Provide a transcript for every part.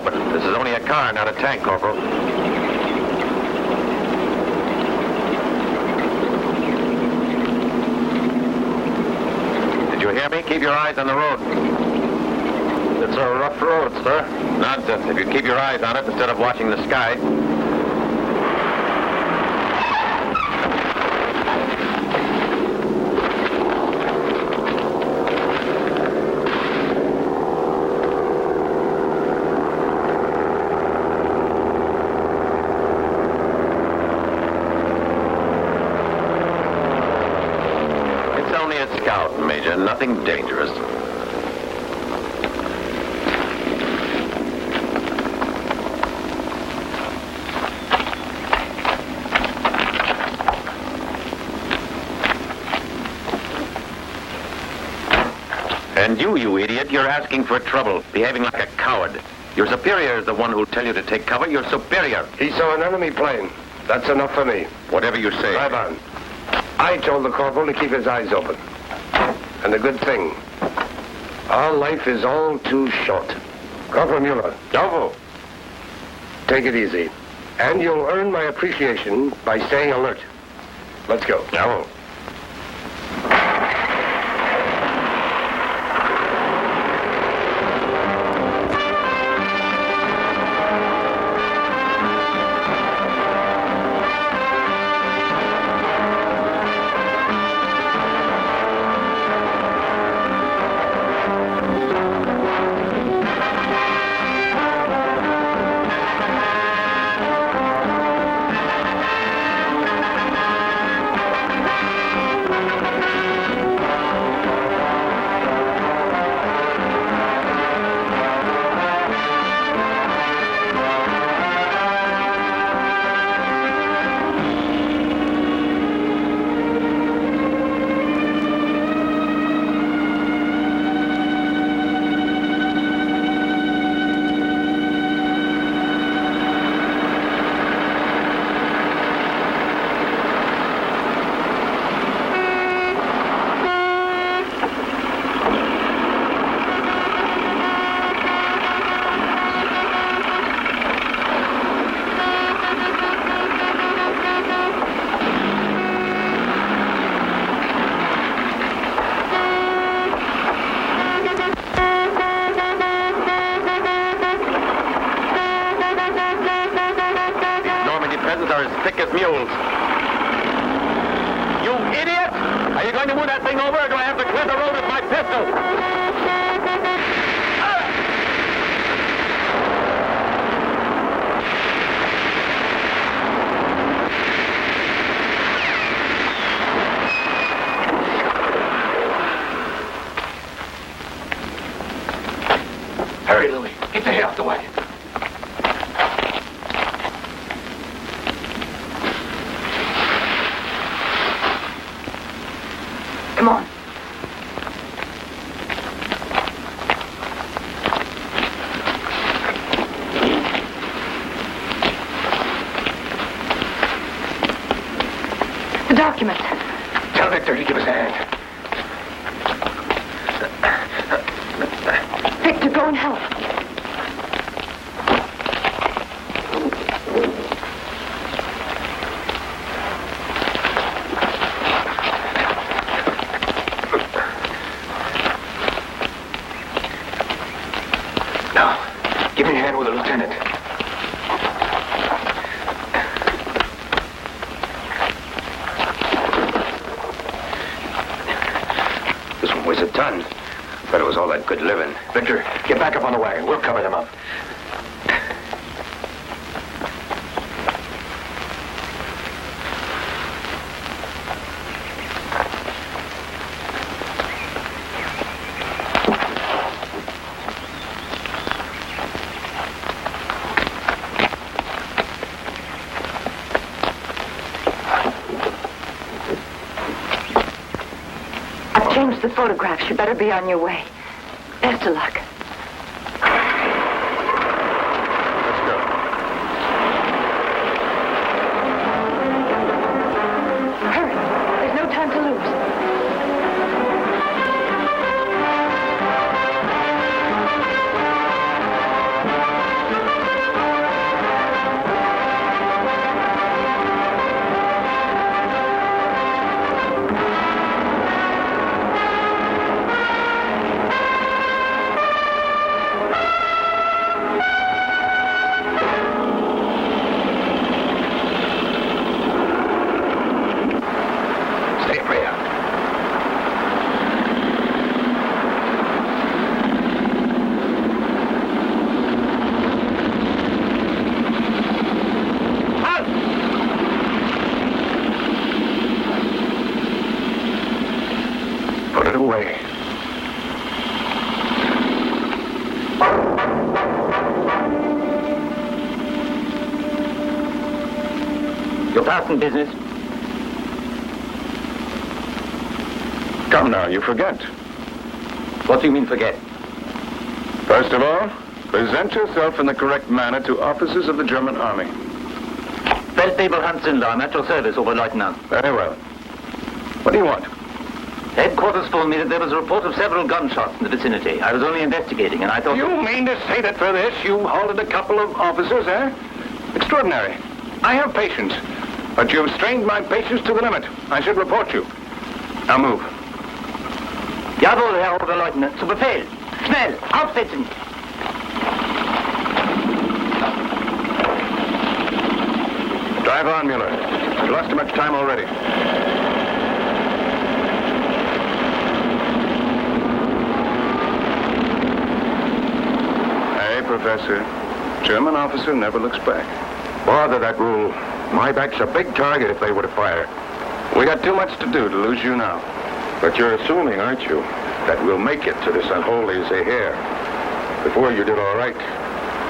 open. This is only a car, not a tank, Corporal. Did you hear me? Keep your eyes on the road. It's a rough road, sir. Nonsense. If you keep your eyes on it instead of watching the sky. Scout, Major. Nothing dangerous. And you idiot, you're asking for trouble, behaving like a coward. Your superior is the one who'll tell you to take cover. Your superior. He saw an enemy plane. That's enough for me. Whatever you say. Drive on. I told the corporal to keep his eyes open. And a good thing. Our life is all too short. Corporal Mueller. Bravo. Take it easy. And you'll earn my appreciation by staying alert. Let's go. Bravo. Are as thick as mules. You idiot! Are you going to move that thing over, or do I have to clear the road with my pistol? Hurry, Louie. Get the hell out the way. Come on. The document. Tell Victor to give us a hand. Victor, go and help. Give me a hand with the lieutenant. This one weighs a ton. But it was all that good living. Victor, get back up on the wagon. We'll cover them up. Changed the photographs. You better be on your way. Best of luck. Let's go. Hurry. There's no time to lose. Your past and business. Come now, you forget. What do you mean forget? First of all, present yourself in the correct manner to officers of the German army. Feldwebel Hans-Zindler, I'm at your service, Oberleutnant. Very well. What do you want? Headquarters told me that there was a report of several gunshots in the vicinity. I was only investigating, and I thought... You mean to say that for this you halted a couple of officers, eh? Extraordinary. I have patience. But you've strained my patience to the limit. I should report you. Now move. Jawohl, Herr Oberleutnant. Zu Befehl. Schnell, aufsetzen. Drive on, Mueller. You've lost too much time already. Hey, Professor. German officer never looks back. Bother that rule. My back's a big target if they were to fire. We got too much to do to lose you now. But you're assuming, aren't you, that we'll make it to this unholy Zaire? Before you did all right.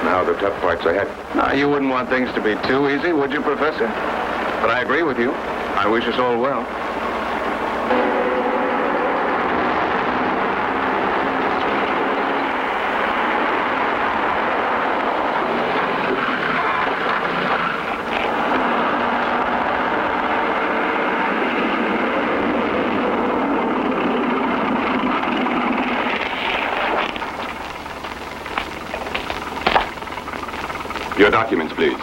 Now the tough part's ahead. Now, you wouldn't want things to be too easy, would you, Professor? But I agree with you. I wish us all well. Your documents, please.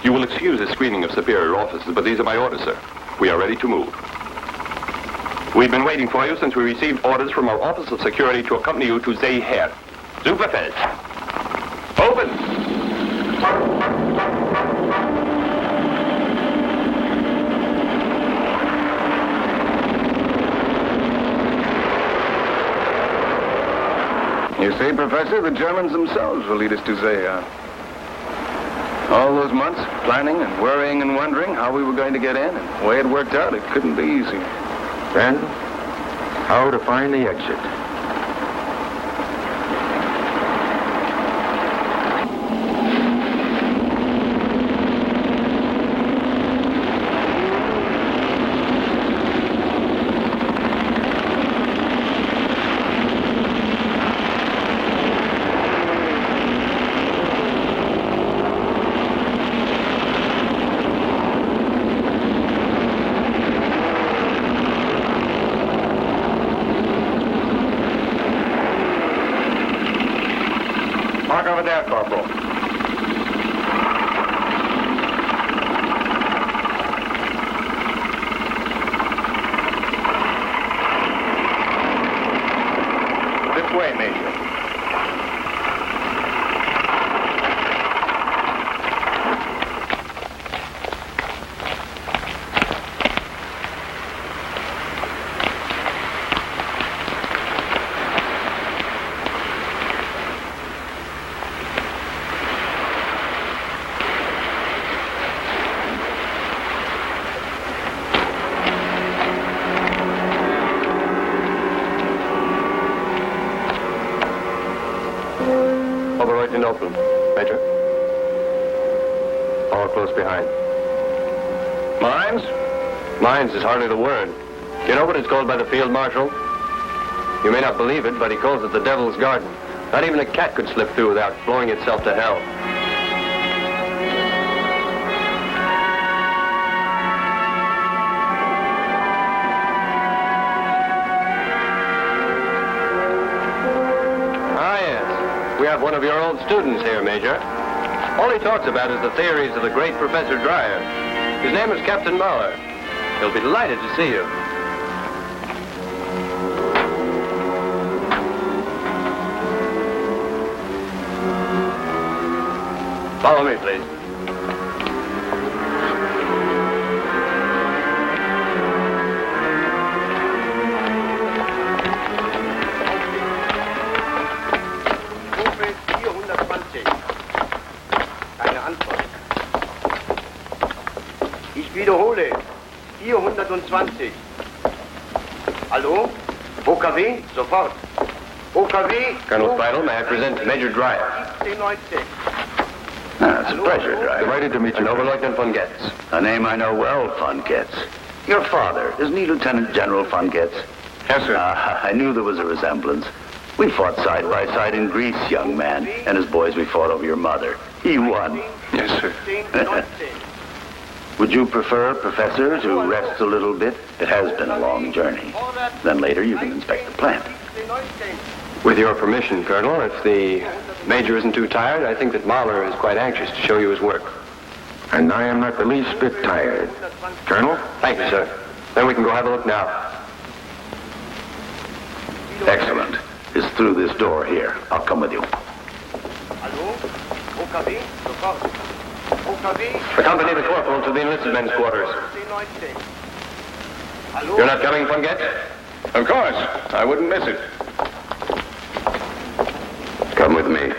You will excuse the screening of superior officers, but these are my orders, sir. We are ready to move. We've been waiting for you since we received orders from our Office of Security to accompany you to Zaire. Superfeld. Open! You see, Professor, the Germans themselves will lead us to Zaire. All those months, planning and worrying and wondering how we were going to get in, and the way it worked out, it couldn't be easy. Then, how to find the exit? Mark over there, Corporal. This way, Major. Open, open. Major. All close behind. Mines? Mines is hardly the word. You know what it's called by the Field Marshal? You may not believe it, but he calls it the Devil's Garden. Not even a cat could slip through without blowing itself to hell. We have one of your old students here, Major. All he talks about is the theories of the great Professor Dreyer. His name is Captain Muller. He'll be delighted to see you. Follow me, please. Keine Antwort. Ich wiederhole. 420. Hallo? OKW? Sofort. OKW? Colonel Speidel, may I present Major Dreyer? 1790. It's a pleasure, Driver. Delighted to meet you. And Oberleutnant von Getz. A name I know well, von Getz. Your father, isn't he Lieutenant General von Getz? Yes, sir. I knew there was a resemblance. We fought side by side in Greece, young man. And as boys, we fought over your mother. He won. Yes, sir. 1790. Would you prefer, Professor, to rest a little bit? It has been a long journey. Then later you can inspect the plant. 1790. With your permission, Colonel, if the Major isn't too tired, I think that Mahler is quite anxious to show you his work. And I am not the least bit tired. Colonel? Thank you, sir. Then we can go have a look now. Excellent. It's through this door here. I'll come with you. Hallo? OKW? Sofort. OKW? Accompany the corporal to the enlisted men's quarters. 1790. Hallo? You're not coming, von Getz? Of course. I wouldn't miss it. Come with me.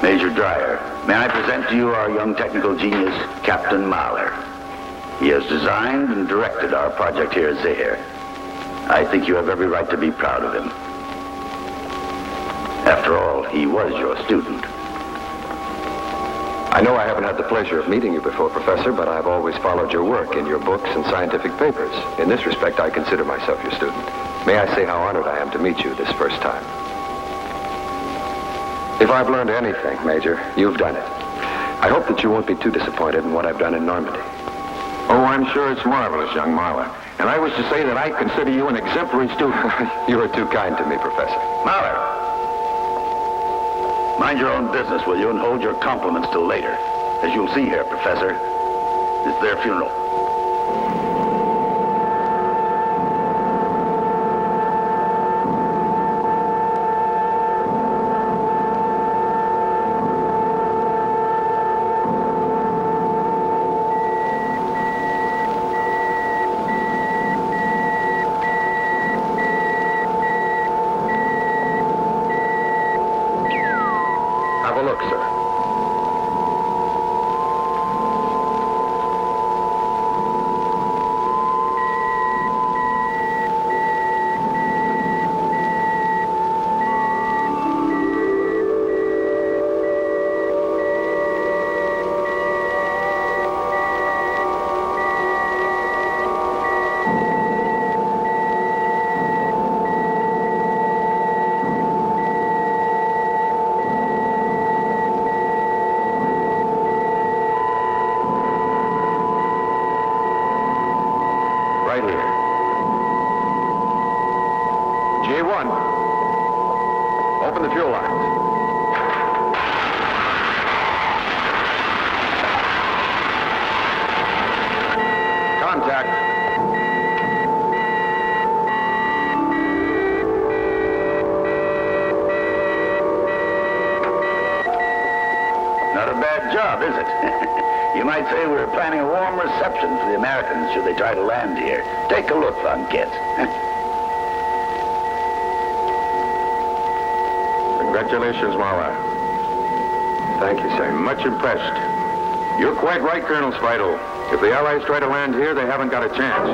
Major Dreyer, may I present to you our young technical genius, Captain Mahler. He has designed and directed our project here at Zaire. I think you have every right to be proud of him. After all, he was your student. I know I haven't had the pleasure of meeting you before, Professor, but I've always followed your work in your books and scientific papers. In this respect, I consider myself your student. May I say how honored I am to meet you this first time. If I've learned anything, Major, you've done it. I hope that you won't be too disappointed in what I've done in Normandy. Oh, I'm sure it's marvelous, young Mahler. And I wish to say that I consider you an exemplary student. You are too kind to me, Professor. Mahler! Mind your own business, will you, and hold your compliments till later. As you'll see here, Professor, it's their funeral. Have a look, sir. Right here. J1. Open the fuel lines. Contact. Not a bad job, is it? You might say we're planning a warm reception for the Americans should they try to land here. Take a look, von Getz. Congratulations, Mahler. Thank you, sir. I'm much impressed. You're quite right, Colonel Speidel. If the Allies try to land here, they haven't got a chance.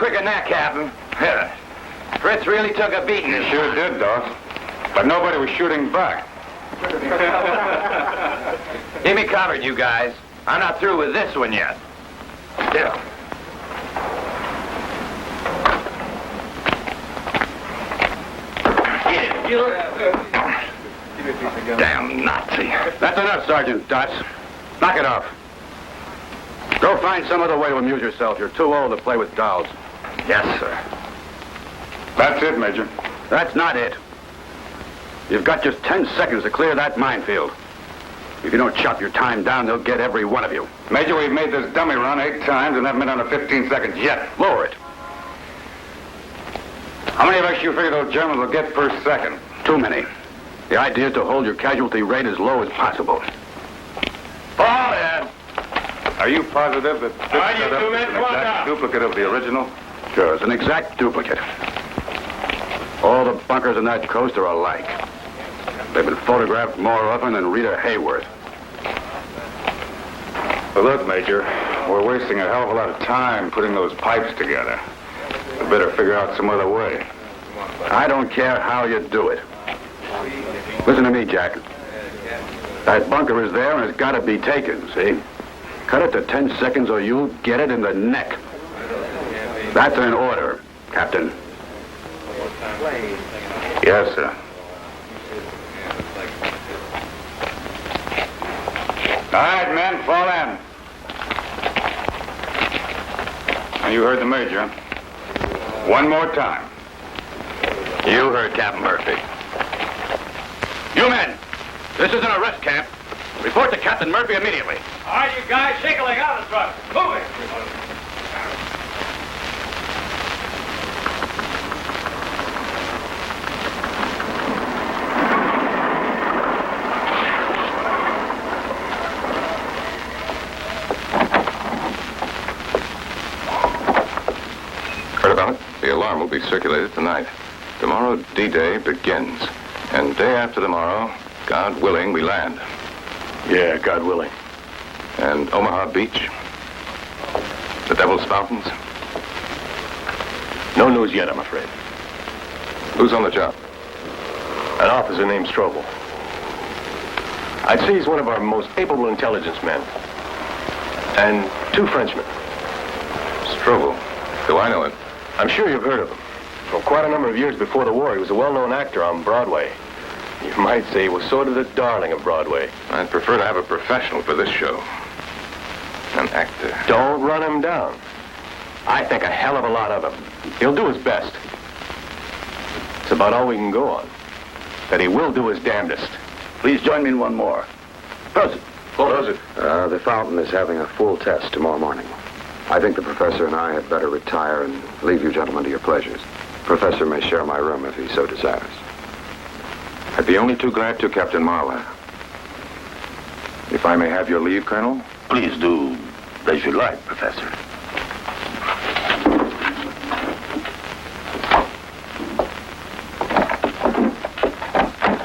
quick than that, Captain. Fritz really took a beating. You sure did, Doc. But nobody was shooting back. Keep me covered, you guys. I'm not through with this one yet. Yeah. Damn Nazi. That's enough, Sergeant Dots. Knock it off. Go find some other way to amuse yourself. You're too old to play with dolls. Yes, sir. That's it, Major. That's not it. You've got just 10 seconds to clear that minefield. If you don't chop your time down, they'll get every one of you. Major, we've made this dummy run 8 times and haven't been under 15 seconds yet. Lower it. How many of us you figure those Germans will get per second? Too many. The idea is to hold your casualty rate as low as possible. Fall in. Are you positive that this Are you setup two is men? an Come on exact down. duplicate of the original? Sure, it's an exact duplicate. All the bunkers on that coast are alike. They've been photographed more often than Rita Hayworth. Well, look, Major, we're wasting a hell of a lot of time putting those pipes together. We better figure out some other way. I don't care how you do it. Listen to me, Jack. That bunker is there and it's got to be taken, see? Cut it to 10 seconds or you'll get it in the neck. That's an order, Captain. Yes, sir. All right, men, fall in. Now, you heard the Major. One more time. You heard Captain Murphy. You men, this is an arrest camp. Report to Captain Murphy immediately. All right, you guys, shake a leg out of the truck. Move it. Heard about it? The alarm will be circulated tonight. Tomorrow, D-Day begins. And day after tomorrow, God willing, we land. Yeah, God willing. And Omaha Beach? The Devil's Fountains? No news yet, I'm afraid. Who's on the job? An officer named Strobel. I'd say he's one of our most capable intelligence men. And 2 Frenchmen. Strobel. Do I know it? I'm sure you've heard of him. For quite a number of years before the war, he was a well-known actor on Broadway. You might say he was sort of the darling of Broadway. I'd prefer to have a professional for this show. An actor. Don't run him down. I think a hell of a lot of him. He'll do his best. It's about all we can go on. That he will do his damnedest. Please join me in one more. Prosit. Prosit. The fountain is having a full test tomorrow morning. I think the professor and I had better retire and leave you gentlemen to your pleasures. Professor may share my room if he so desires. I'd be only too glad to, Captain Marler. If I may have your leave, Colonel? Please do as you like, Professor.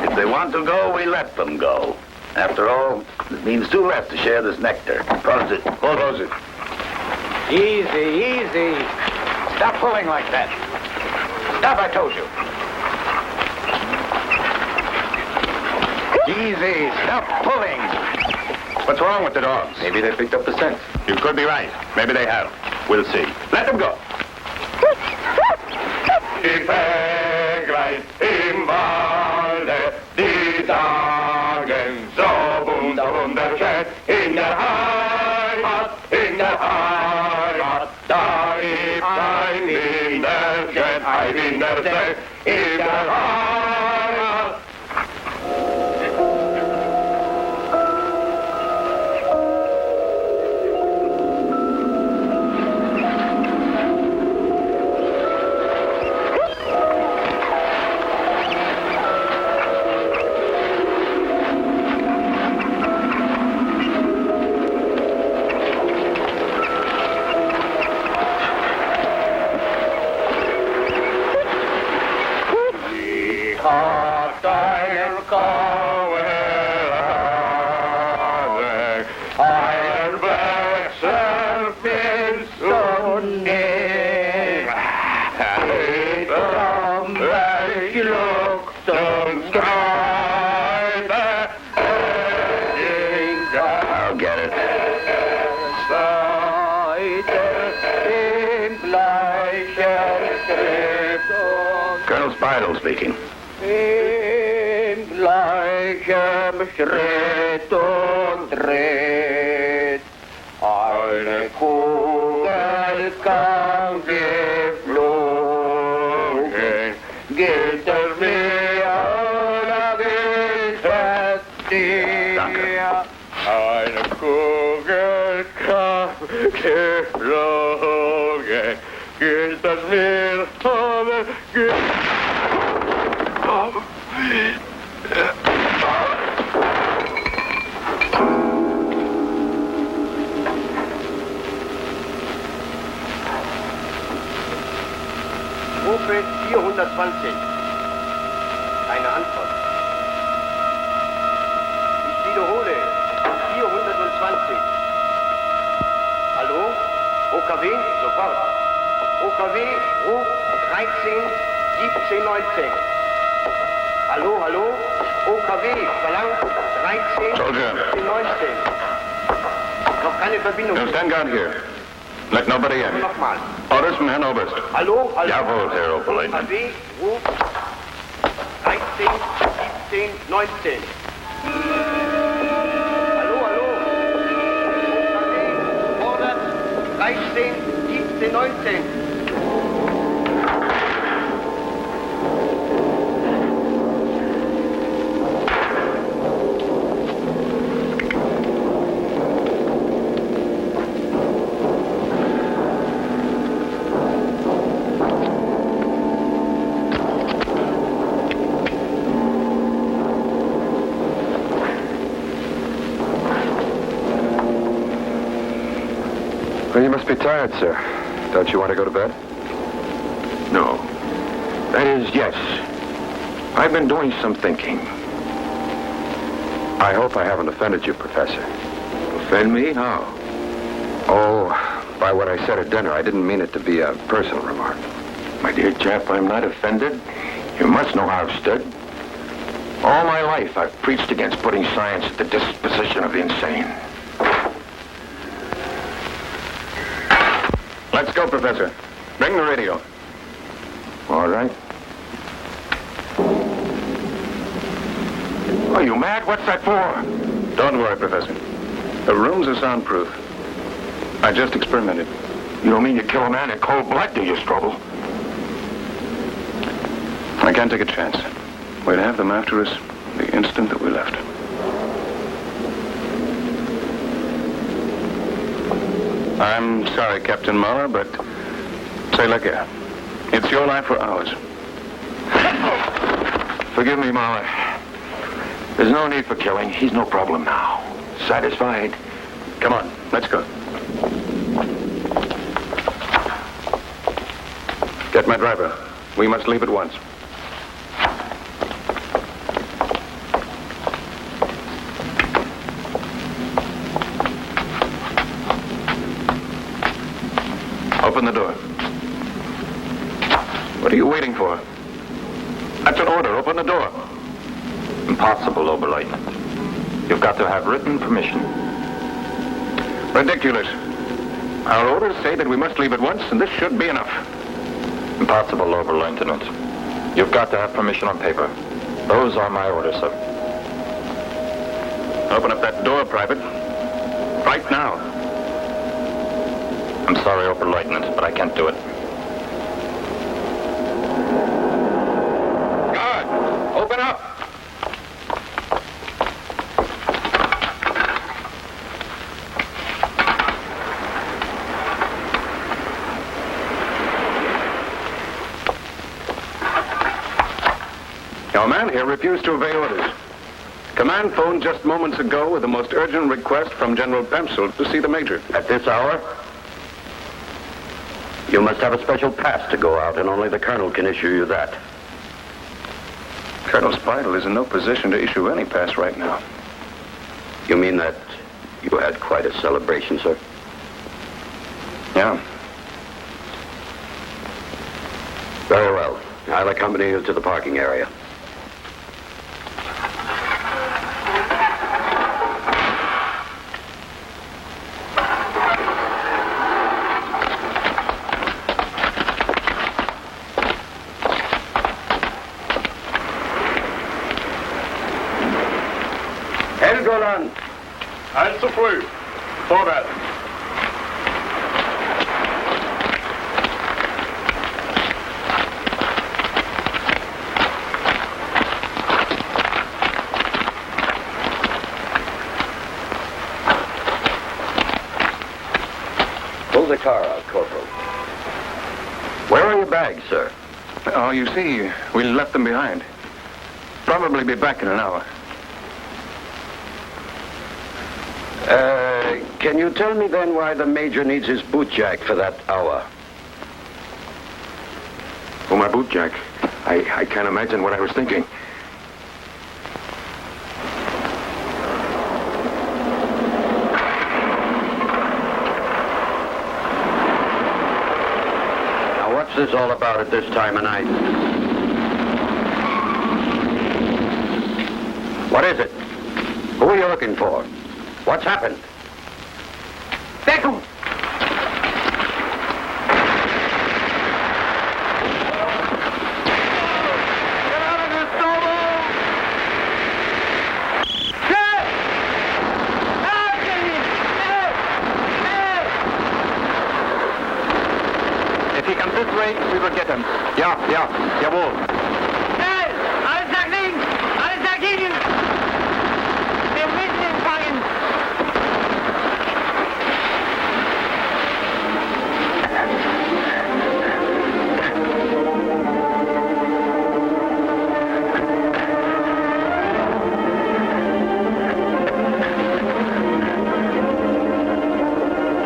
If they want to go, we let them go. After all, it means 2 left to share this nectar. Prosit. Prosit. Easy, easy. Stop pulling like that. Stop, I told you. Easy, stop pulling. What's wrong with the dogs? Maybe they picked up the scent. You could be right. Maybe they have. We'll see. Let them go. In der Heimat, in der Heimat, da ist ein Winterchen, ein Winterchen, in der Heimat. Colonel Speidel speaking. In gleichem Schritt und Tritt eine Kugel kam geflogen. Gilt es mir oder gilt es dir? Danke. Eine Kugel kam geflogen. Gilt es mir oder gilt Gruppe 420. Eine Antwort. Ich wiederhole. 420. Hallo? OKW? Sofort. OKW, Ruf 13, 17, 19. Hallo, hallo? OKW, verlangt 13, Soldier. 17, 19. Noch keine Verbindung. You stand guard here. Let nobody in. Nochmal. Orders from Herrn Oberst. Hallo, hallo? Jawohl, Herr Oberleutnant. OKW, Ruf 13, 17, 19. Hallo, hallo? OKW, fordert 13, 17, 19. Well, you must be tired, sir. Don't you want to go to bed? No. That is, yes. I've been doing some thinking. I hope I haven't offended you, Professor. Offend me? How? Oh, by what I said at dinner, I didn't mean it to be a personal remark. My dear chap, I'm not offended. You must know how I've stood. All my life, I've preached against putting science at the disposition of the insane. Let's go, Professor. Bring the radio. All right. Are you mad? What's that for? Don't worry, Professor. The rooms are soundproof. I just experimented. You don't mean you kill a man in cold blood, do you, Strobel? I can't take a chance. We'd have them after us the instant that we left. I'm sorry, Captain Mahler, but say la guerre. It's your life or ours. Forgive me, Mahler. There's no need for killing. He's no problem now. Satisfied? Come on, let's go. Get my driver. We must leave at once. Open the door. What are you waiting for? That's an order. Open the door. Impossible, Oberleutnant. You've got to have written permission. Ridiculous. Our orders say that we must leave at once, and this should be enough. Impossible, Oberleutnant. You've got to have permission on paper. Those are my orders, sir. Open up that door, Private. Right now. I'm sorry, Oberleutnant, but I can't do it. Guard! Open up! Your man here refused to obey orders. Command phoned just moments ago with the most urgent request from General Pemsel to see the Major. At this hour? You must have a special pass to go out, and only the Colonel can issue you that. Colonel Speidel is in no position to issue any pass right now. You mean that you had quite a celebration, sir? Yeah. Very well. I'll accompany you to the parking area. Helgoland. Also früh. Vorwärts. Pull the car out, Corporal. Where are your bags, sir? Oh, you see, we left them behind. Probably be back in an hour. Can you tell me then why the Major needs his boot jack for that hour? Oh, my boot jack. I can't imagine what I was thinking. Now, what's this all about at this time of night? What is it? Who are you looking for? What's happened? Deckung! If he comes this way, we will get him. Ja, jawohl. Schnell! Alles nach links! Alles nach Ihnen! Wir müssen ihn fangen!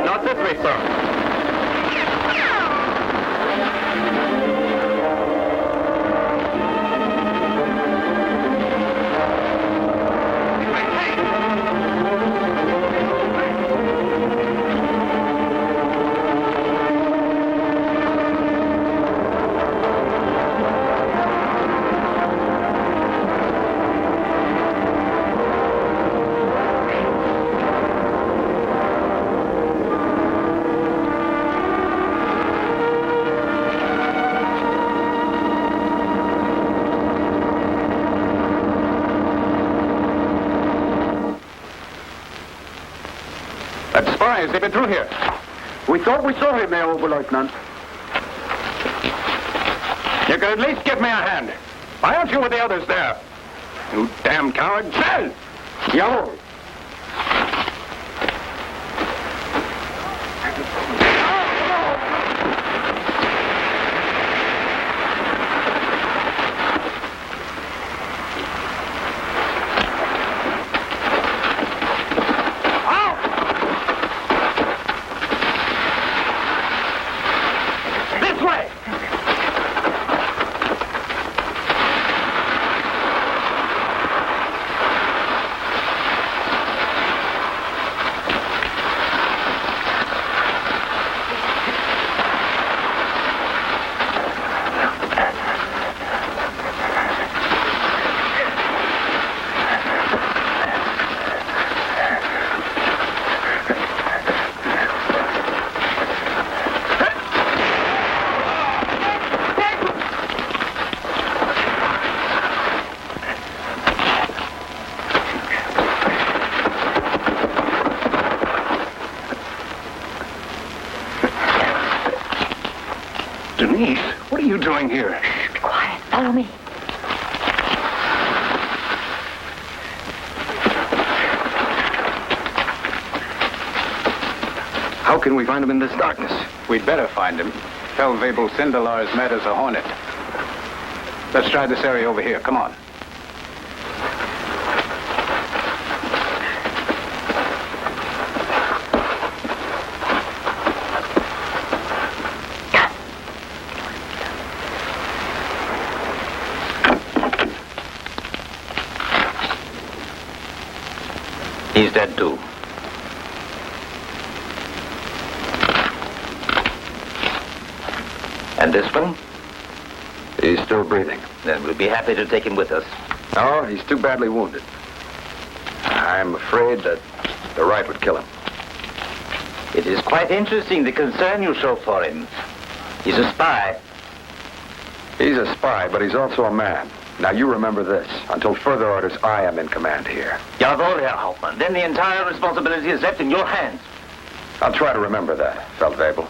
Not this way, sir. That spies, they've been through here. We thought we saw him there, Oberleutnant. You can at least give me a hand. Why aren't you with the others there? You damn coward. Sell! Jawohl. Denise, what are you doing here? Be quiet. Follow me. How can we find him in this darkness? We'd better find him. Feldwebel Sindelar is mad as a hornet. Let's try this area over here. Come on. He's dead too. And this one? He's still breathing. Then we'll be happy to take him with us. No, he's too badly wounded. I'm afraid that the right would kill him. It is quite interesting, the concern you show for him. He's a spy. He's a spy, but he's also a man. Now, you remember this. Until further orders, I am in command here. Jawohl, Herr Hauptmann. Then the entire responsibility is left in your hands. I'll try to remember that, Feldwebel.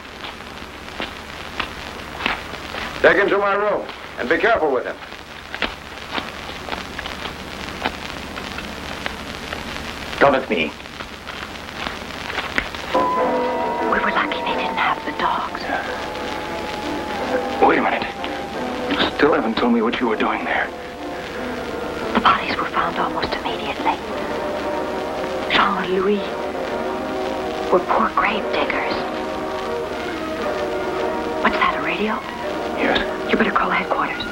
Take him to my room, and be careful with him. Come with me. We were lucky they didn't have the dogs. Wait a minute. You still haven't told me what you were doing there. The bodies were found almost immediately. Jean and Louis were poor grave diggers. What's that, a radio? Yes. You better call headquarters.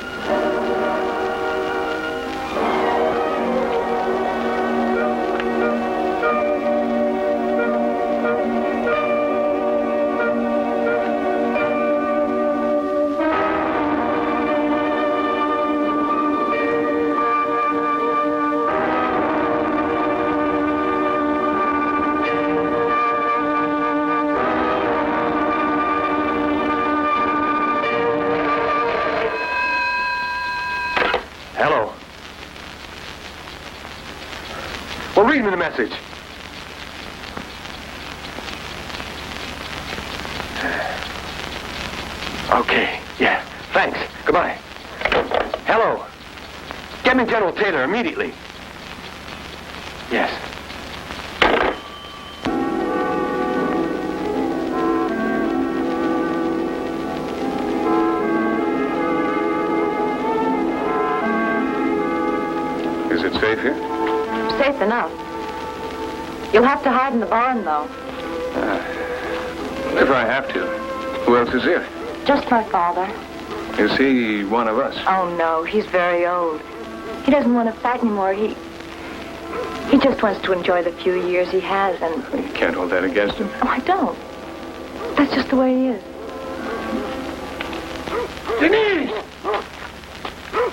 Hello. Well, read me the message. Okay, yeah. Thanks. Goodbye. Hello. Get me General Taylor immediately. Yes. Is it safe here? Safe enough. You'll have to hide in the barn, though. If I have to. Who else is here? Just my father. Is he one of us? Oh, no, he's very old. He doesn't want to fight anymore. He just wants to enjoy the few years he has, and... You can't hold that against him. Oh, I don't. That's just the way he is. Denise!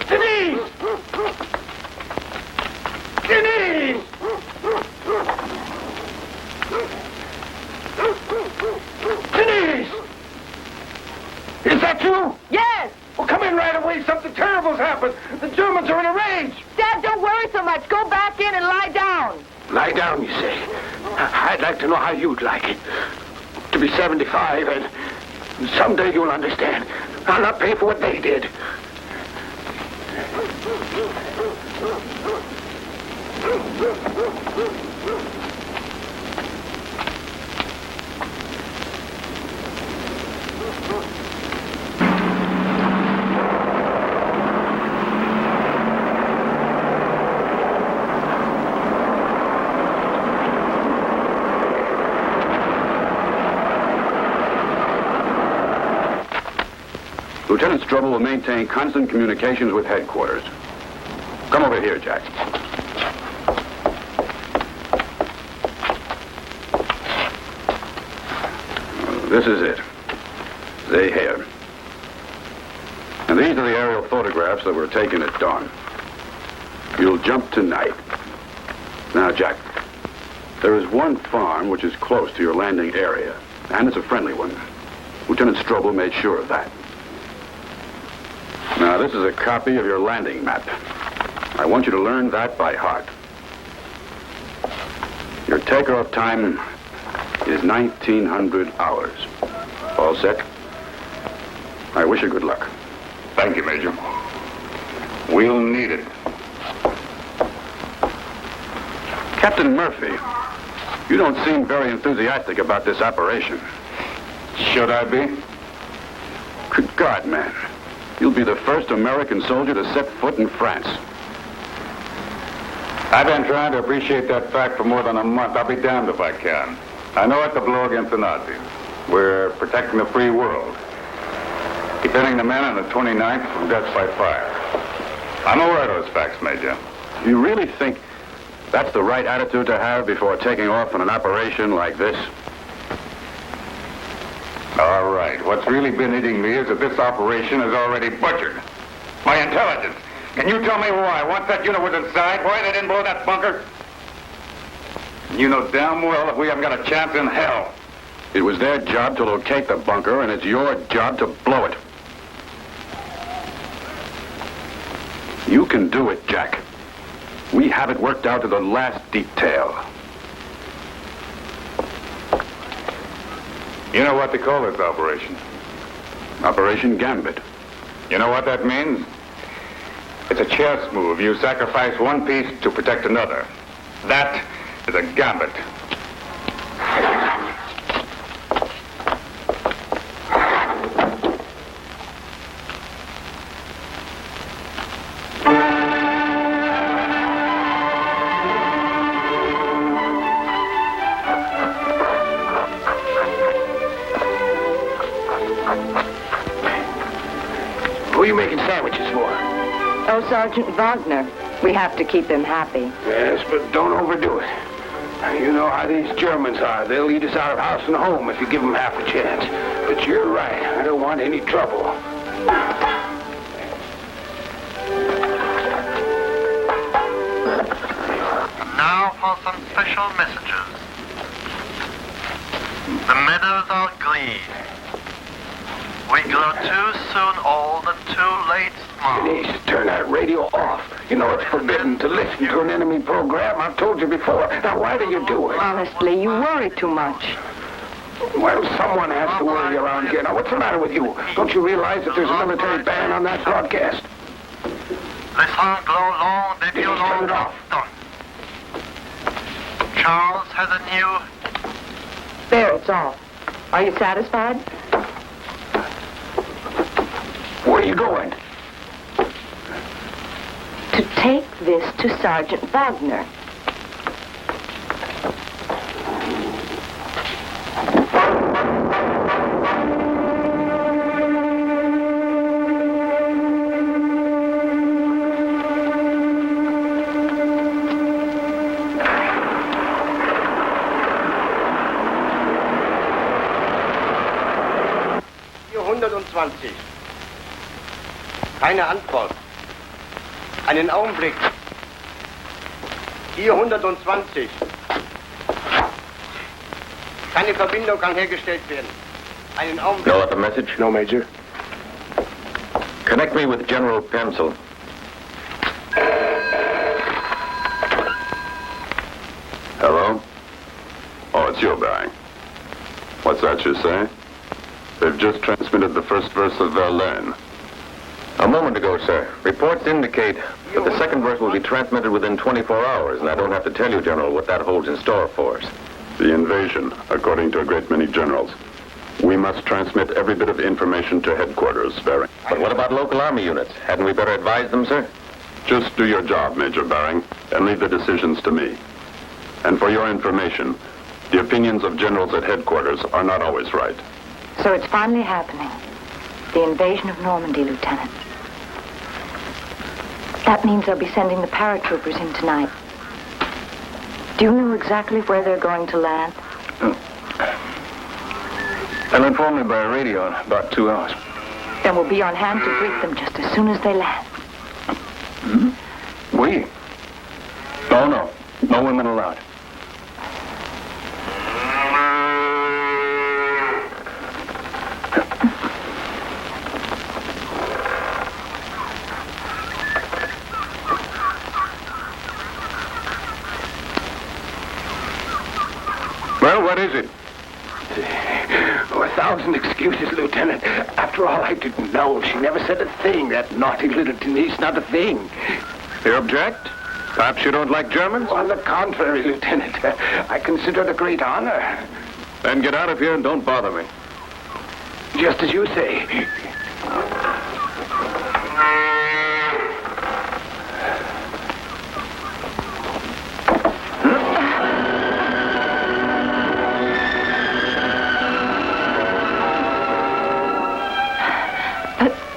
Denise! Denise! Denise! Is that you? Yes! Well, come in right away. Something terrible's happened. The Germans are in a rage. Dad, don't worry so much. Go back in and lie down. Lie down, you say. I'd like to know how you'd like it. To be 75, and someday you'll understand. I'll not pay for what they did. Lieutenant Strobel will maintain constant communications with headquarters. Come over here, Jack. This is it. They here. And these are the aerial photographs that were taken at dawn. You'll jump tonight. Now, Jack, there is one farm which is close to your landing area, and it's a friendly one. Lieutenant Strobel made sure of that. Now, this is a copy of your landing map. I want you to learn that by heart. Your takeoff time is 1900 hours. All set? I wish you good luck. Thank you, Major. We'll need it. Captain Murphy, you don't seem very enthusiastic about this operation. Should I be? Good God, man. You'll be the first American soldier to set foot in France. I've been trying to appreciate that fact for more than a month. I'll be damned if I can. I know it's a blow against the Nazis. We're protecting the free world. Defending the men on the 29th from death by fire. I'm aware of those facts, Major. You really think that's the right attitude to have before taking off on an operation like this? All right. What's really been hitting me is that this operation is already butchered. My intelligence. Can you tell me why, once that unit was inside, why they didn't blow that bunker? You know damn well that we haven't got a chance in hell. It was their job to locate the bunker, and it's your job to blow it. You can do it, Jack. We have it worked out to the last detail. You know what they call this operation? Operation Gambit. You know what that means? It's a chess move. You sacrifice one piece to protect another. That is a gambit. Who are you making sandwiches for? Oh, Sergeant Wagner. We have to keep him happy. Yes, but don't overdo it. You know how these Germans are. They'll eat us out of house and home if you give them half a chance. But you're right. I don't want any trouble. Now for some special messages. The meadows are green. We grow too soon old and too late small. Denise, turn that radio off. You know it's forbidden to listen to an enemy program. I've told you before. Now, why do you do it? Honestly, you worry too much. Well, someone has to worry around here. Now, what's the matter with you? Don't you realize that there's a military ban on that broadcast? Les sang glow long, they feel long. Turn it off. Done. Charles has a new... There, it's off. Are you satisfied? Where are you going? To take this to Sergeant Wagner. Keine Antwort. Einen Augenblick. 420. Keine Verbindung kann hergestellt werden. Einen Augenblick. No other message? No, Major. Connect me with General Pencil. Hello? Oh, it's you, Baring. What's that you say? They've just transmitted the first verse of Verlaine. A moment ago, sir. Reports indicate that the second verse will be transmitted within 24 hours, and I don't have to tell you, General, what that holds in store for us. The invasion, according to a great many generals. We must transmit every bit of information to headquarters, Baring. But what about local army units? Hadn't we better advise them, sir? Just do your job, Major Baring, and leave the decisions to me. And for your information, the opinions of generals at headquarters are not always right. So it's finally happening. The invasion of Normandy, Lieutenant. That means they'll be sending the paratroopers in tonight. Do you know exactly where they're going to land? They'll inform me by radio in about 2 hours. Then we'll be on hand to greet them just as soon as they land. We? No. No women allowed. Well, what is it? Oh, 1,000 excuses, Lieutenant. After all, I didn't know. She never said a thing, that naughty little Denise, not a thing. You object? Perhaps you don't like Germans? On the contrary, Lieutenant. I consider it a great honor. Then get out of here and don't bother me. Just as you say.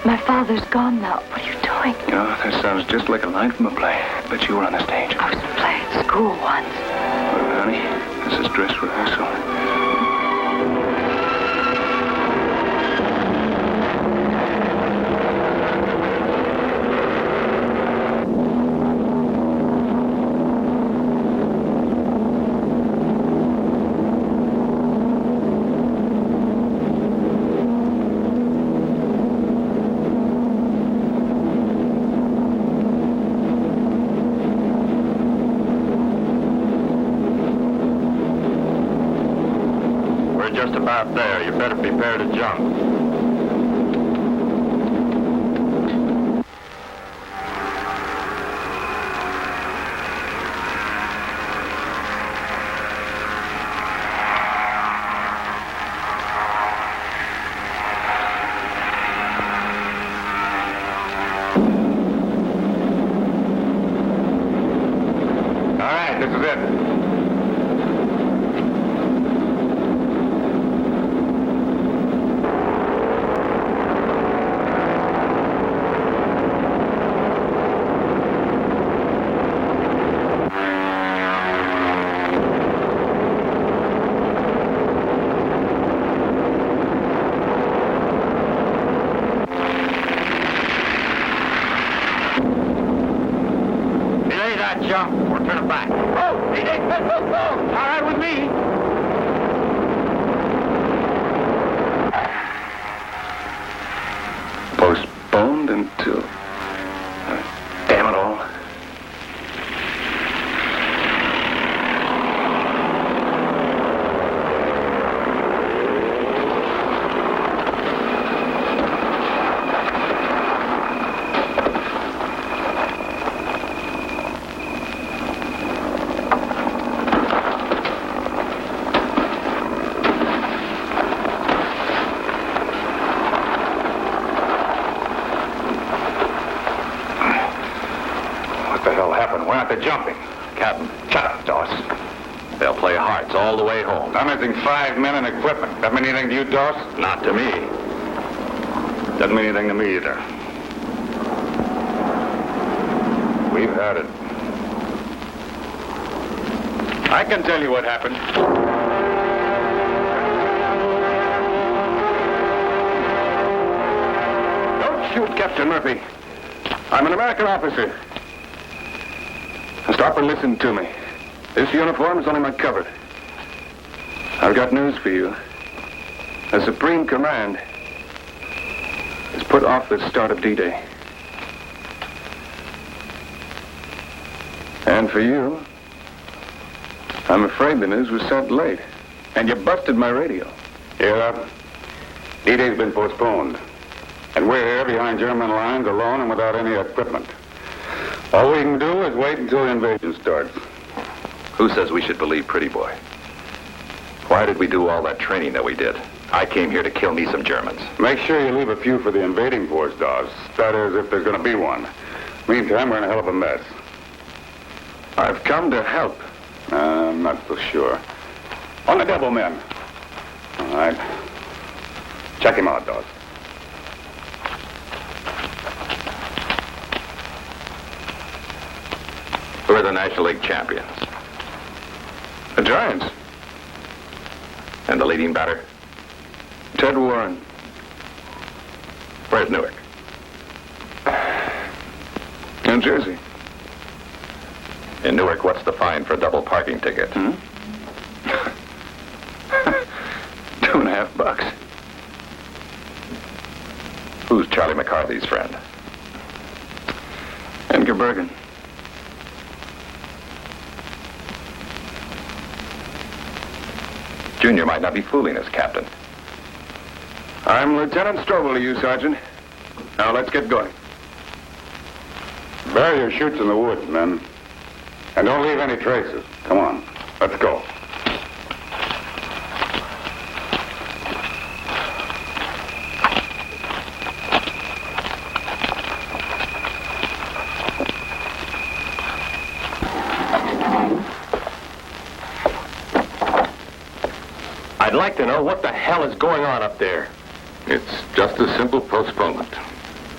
My father's gone now. What are you doing? Oh, that sounds just like a line from a play. Bet you were on the stage. I was in a play at school once. Well, honey, this is dress rehearsal. just about there. You better prepare to jump. This is it. Delay that jump or turn it back. Oh, he did. All right with me. Postponed until... damn it all. We're not the jumping. Captain, Shut up, Doss. they'll play hearts all the way home. I'm missing 5 men and equipment. That mean anything to you, Doss? Not to me. Doesn't mean anything to me either. We've had it. I can tell you what happened. Don't shoot, Captain Murphy. I'm an American officer. Stop and listen to me. This uniform is only my cover. I've got news for you. The Supreme Command has put off the start of D-Day. And for you, I'm afraid the news was sent late. And you busted my radio. Yeah. D-Day's been postponed. And we're here behind German lines alone and without any equipment. All we can do is wait until the invasion starts. Who says we should believe Pretty Boy? Why did we do all that training that we did? I came here to kill me some Germans. Make sure you leave a few for the invading force, Dawes. That is, if there's going to be one. Meantime, we're in a hell of a mess. I've come to help. I'm not so sure. On the double, men. All right. Check him out, Dawes. We're the National League champions. The Giants. And the leading batter? Ted Warren. Where's Newark? New Jersey. In Newark, what's the fine for a double parking ticket? $2.50. Who's Charlie McCarthy's friend? Edgar Bergen. Junior might not be fooling us, Captain. I'm Lieutenant Strobel to you, Sergeant. Now, let's get going. Bury your chutes in the woods, men. And don't leave any traces. Come on. Let's go. I'd like to know what the hell is going on up there. It's just a simple postponement.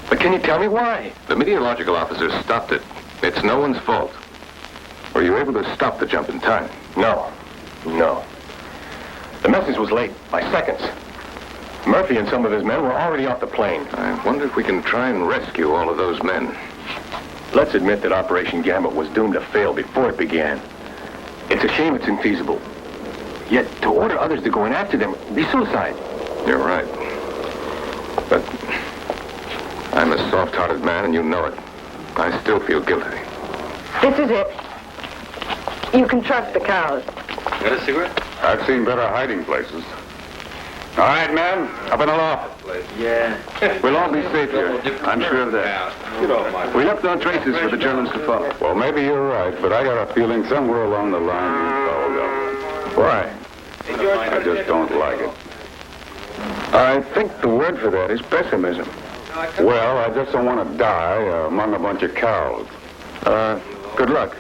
But can you tell me why? The meteorological officers stopped it. It's no one's fault. Were you able to stop the jump in time? No. The message was late by seconds. Murphy and some of his men were already off the plane. I wonder if we can try and rescue all of those men. Let's admit that Operation Gambit was doomed to fail before it began. It's a shame it's infeasible. Yet to order others to go in after them would be suicide. You're right. But I'm a soft-hearted man, and you know it. I still feel guilty. This is it. You can trust the cows. Got a cigarette? I've seen better hiding places. All right, men, up in the loft. Yeah. We'll all be safe here. I'm sure of that. We left no traces for the Germans to follow. Well, maybe you're right, but I got a feeling somewhere along the line we fouled up. Why? I just don't like it. I think the word for that is pessimism. Well, I just don't want to die among a bunch of cows. Good luck.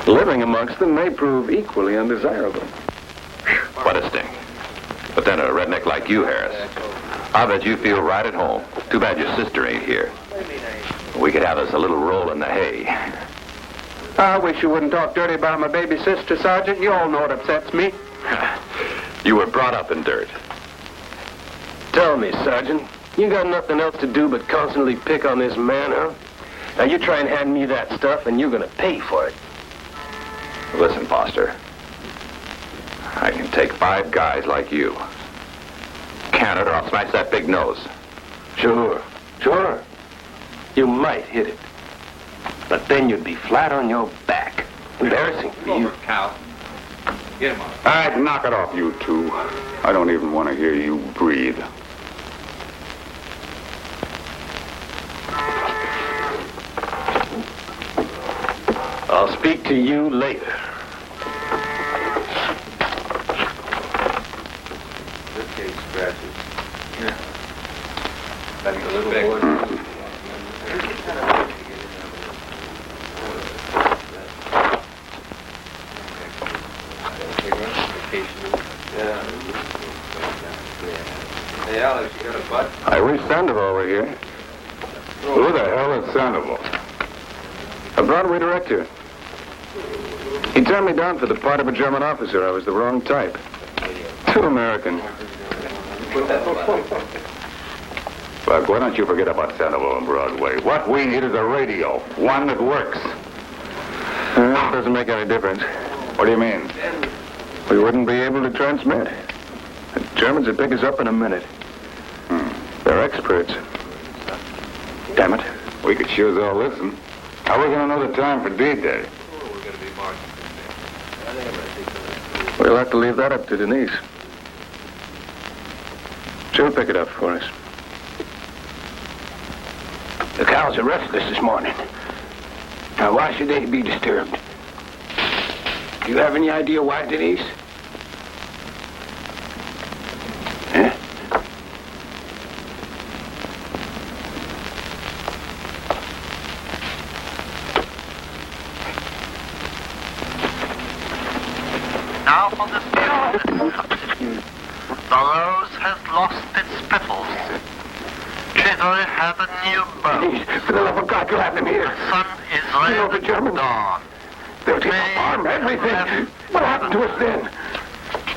Living amongst them may prove equally undesirable. What a sting. But then a redneck like you, Harris, I bet you feel right at home. Too bad your sister ain't here. We could have us a little roll in the hay. I wish you wouldn't talk dirty about my baby sister, Sergeant. You all know it upsets me. You were brought up in dirt. Tell me, Sergeant, you got nothing else to do but constantly pick on this man, huh? Now you try and hand me that stuff and you're gonna pay for it. Listen, Foster. I can take 5 guys like you. Can it, or I'll smash that big nose. Sure. You might hit it. But then you'd be flat on your back. Embarrassing for you. Cal. Get him on. All right, knock it off, you two. I don't even want to hear you breathe. I'll speak to you later. This case scratches. Yeah. That's a little bit. Hey, Alex, you got a butt? I wish Sandoval were here. Who the hell is Sandoval? A Broadway director. He turned me down for the part of a German officer. I was the wrong type. Too American. Look, why don't you forget about Sandoval and Broadway? What we need is a radio. One that works. That doesn't make any difference. What do you mean? We wouldn't be able to transmit. The Germans would pick us up in a minute. They're experts. Damn it. We could sure as all listen. How are we going to know the time for D-Day? We'll have to leave that up to Denise. She'll pick it up for us. The cows are restless this morning. Now, why should they be disturbed? Do you have any idea why, Denise? Huh? Now for the field. The rose has lost its petals. Chivalry has a new birth. For the love of God, you'll have them here. The sun is You know the red Germans. dawn. They'll take the farm, everything. What happened to us then?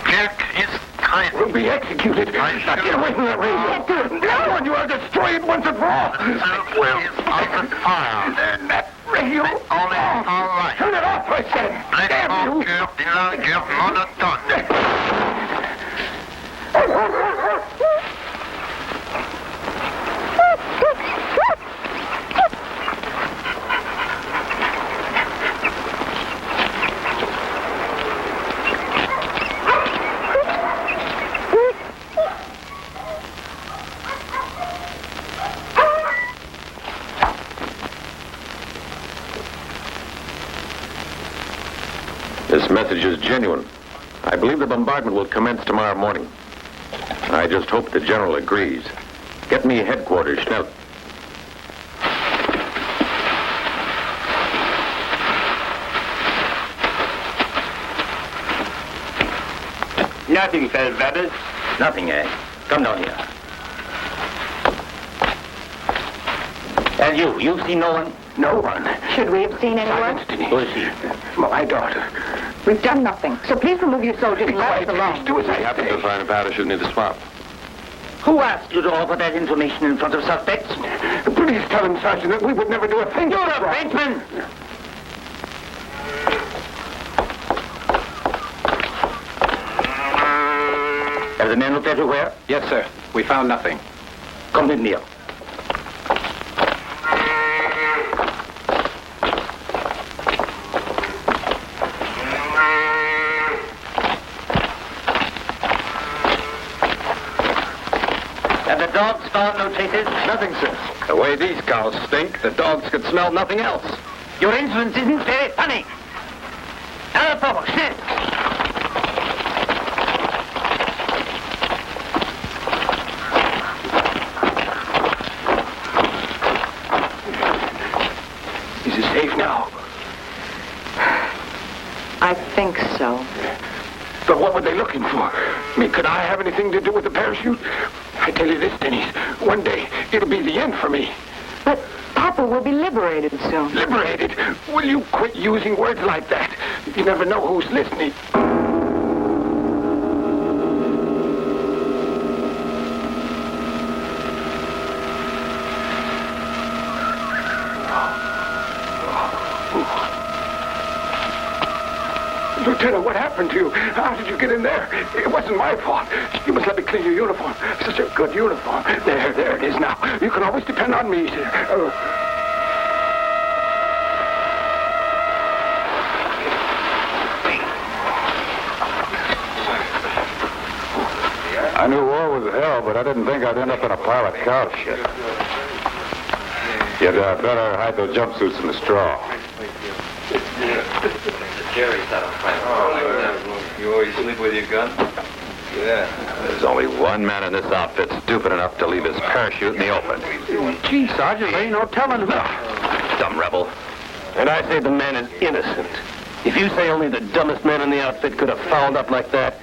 Kirk is kind. We'll be executed. Now get away from that radio. Now you are destroy it once and for all. The soup is under fire. And that radio. All is all right. Turn it off, I said. Damn you. This message is genuine. I believe the bombardment will commence tomorrow morning. I just hope the general agrees. Get me headquarters, schnell. Nothing, Feldwebel. Nothing, eh? Come down here. And you've seen no one? No one. Should we have seen anyone? Who is she? My daughter. We've done nothing. So please remove your soldiers and let us alone. Do as I happened to say. find a parachute near the swamp. Who asked you to offer that information in front of suspects? Please tell him, Sergeant, that we would never do a thing. You're a Frenchman! Have the men looked everywhere? Yes, sir. We found nothing. Come with me. nothing, sir. The way these cows stink, the dogs could smell nothing else. Your insolence isn't very funny. Poco, sit. Is it safe now? I think so. But what were they looking for? I mean, could I have anything to do with the parachute? I tell you this, Denise, one day it'll be the end for me. But Papa will be liberated soon. Liberated? Will you quit using words like that? You never know who's listening. Lieutenant, what happened to you? How did you get in there? It wasn't my fault. You must let me clean your uniform. Such a good uniform. There it is now. You can always depend on me, sir. I knew war was hell, but I didn't think I'd end up in a pile of cow shit. You'd better hide those jumpsuits in the straw. You always sleep with your gun? Yeah. There's only one man in this outfit stupid enough to leave his parachute in the open. Gee, Sergeant, there ain't no telling who. Dumb rebel. And I say the man is innocent. If you say only the dumbest man in the outfit could have fouled up like that,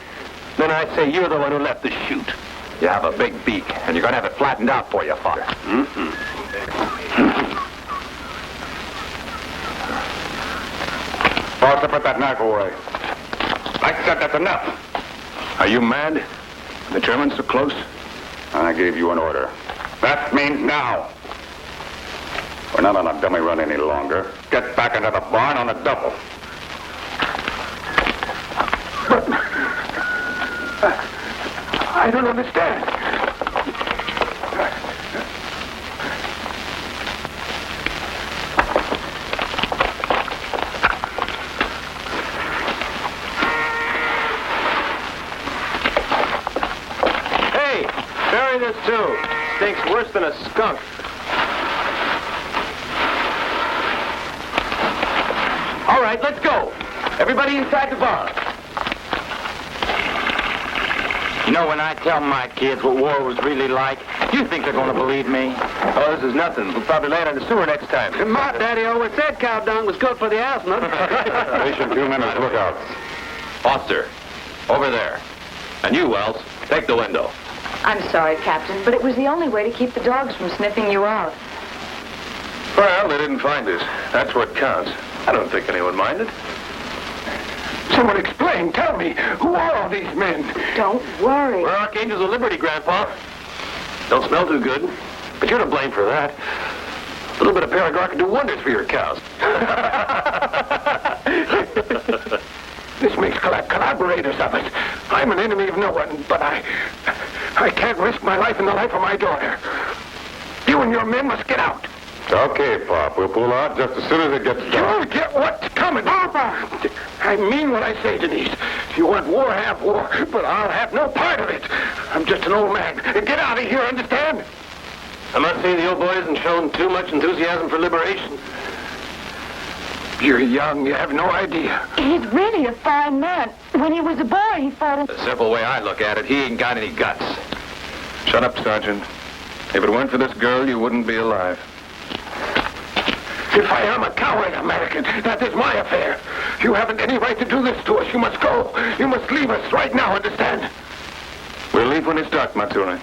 then I say you're the one who left the chute. You have a big beak, and you're going to have it flattened out for you, Father. Foster, put that knife away. I said that's enough. Are you mad? The Germans so close? I gave you an order. That means now. We're not on a dummy run any longer. Get back into the barn on a double. I don't understand. Hey, bury this too. Stinks worse than a skunk. All right, let's go. Everybody inside the barn. You know, when I tell my kids what war was really like, you think they're going to believe me? Oh, this is nothing. We'll probably land in the sewer next time. My daddy always said cow dung was good for the asthma. Station 2 minutes, lookouts. Foster, over there. And you, Wells, take the window. I'm sorry, Captain, but it was the only way to keep the dogs from sniffing you out. Well, they didn't find us. That's what counts. I don't think anyone minded. Someone explain. Tell me, who are all these men? Don't worry. We're Archangels of Liberty, Grandpa. Don't smell too good, but you're to blame for that. A little bit of Paragar can do wonders for your cows. This makes collaborators of us. I'm an enemy of no one, but I can't risk my life and the life of my daughter. You and your men must get out. Okay, Pop. We'll pull out just as soon as it gets dark. You'll get what's coming. Papa! I mean what I say, Denise. If you want war, have war, but I'll have no part of it. I'm just an old man. Get out of here, understand? I'm not saying the old boy hasn't shown too much enthusiasm for liberation. You're young. You have no idea. He's really a fine man. When he was a boy, he fought in... The simple way I look at it, he ain't got any guts. Shut up, Sergeant. If it weren't for this girl, you wouldn't be alive. If I am a coward, American, that is my affair. You haven't any right to do this to us. You must go. You must leave us right now, understand? We'll leave when it's dark, Matsuri.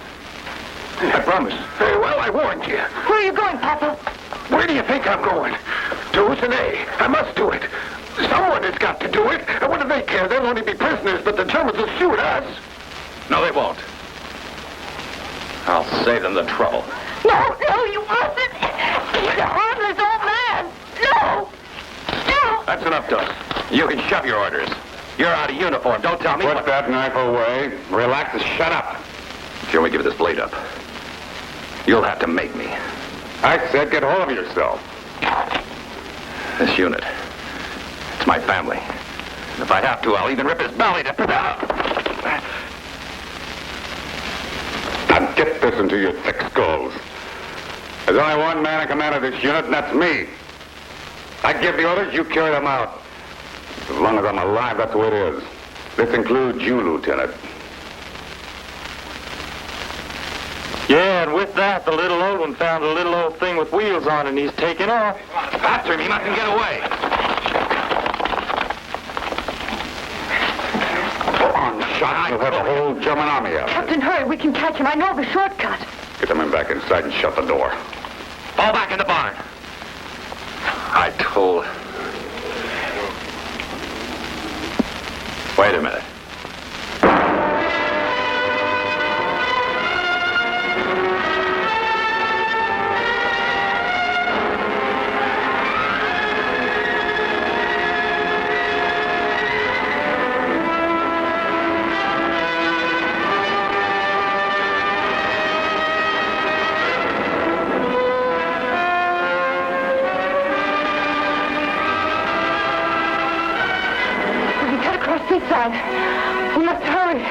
I promise. Very well, I warned you. Where are you going, Papa? Where do you think I'm going? To Usanay. I must do it. Someone has got to do it. And what do they care? They'll only be prisoners, but the Germans will shoot us. No, they won't. I'll save them the trouble. No, you mustn't. He's a harmless old man. No. That's enough, Doug. You can shove your orders. You're out of uniform. Don't tell me. Put that knife away. Relax and shut up. Can we give this blade up? You'll have to make me. I said get hold of yourself. This unit. It's my family. And if I have to, I'll even rip his belly to... Now get this into your thick skulls. There's only one man in command of this unit, and that's me. I give the orders, you carry them out. As long as I'm alive, that's the way it is. This includes you, Lieutenant. Yeah, and with that, the little old one found a little old thing with wheels on, and he's taking off. After him, he mustn't get away. One shot, you'll have the whole German army out. Captain, hurry. We can catch him. I know the shortcut. Get the men back inside and shut the door. Fall back in the barn. I told. Wait a minute. We must hurry.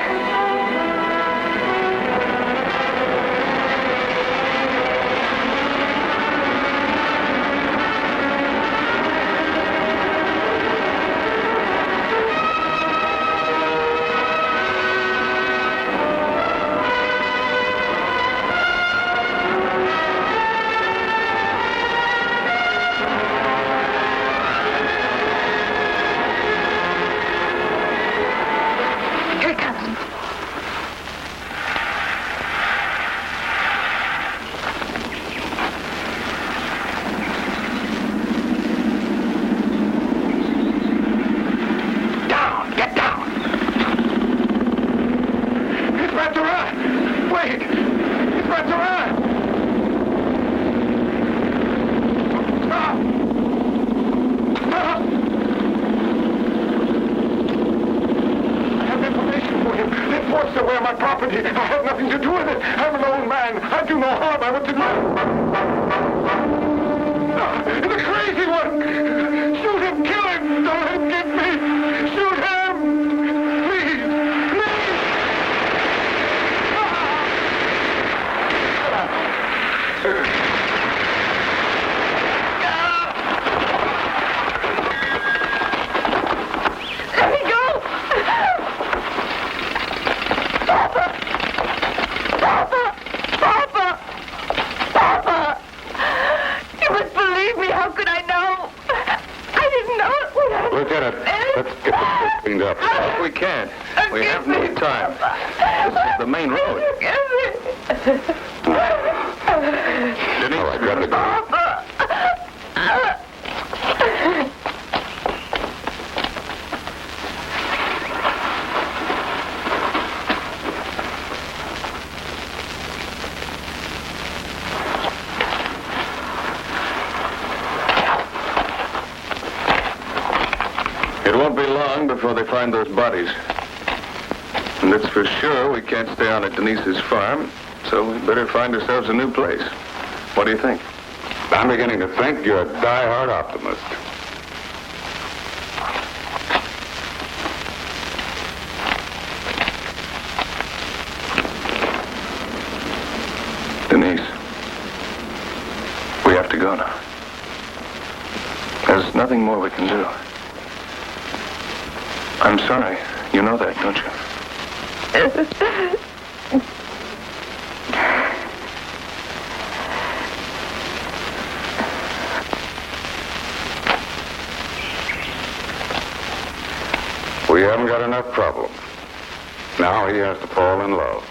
Before they find those bodies. And it's for sure we can't stay on at Denise's farm, so we better find ourselves a new place. What do you think? I'm beginning to think you're a die-hard optimist. Denise, we have to go now. There's nothing more we can do. I'm sorry. You know that, don't you? We haven't got enough problem. Now he has to fall in love.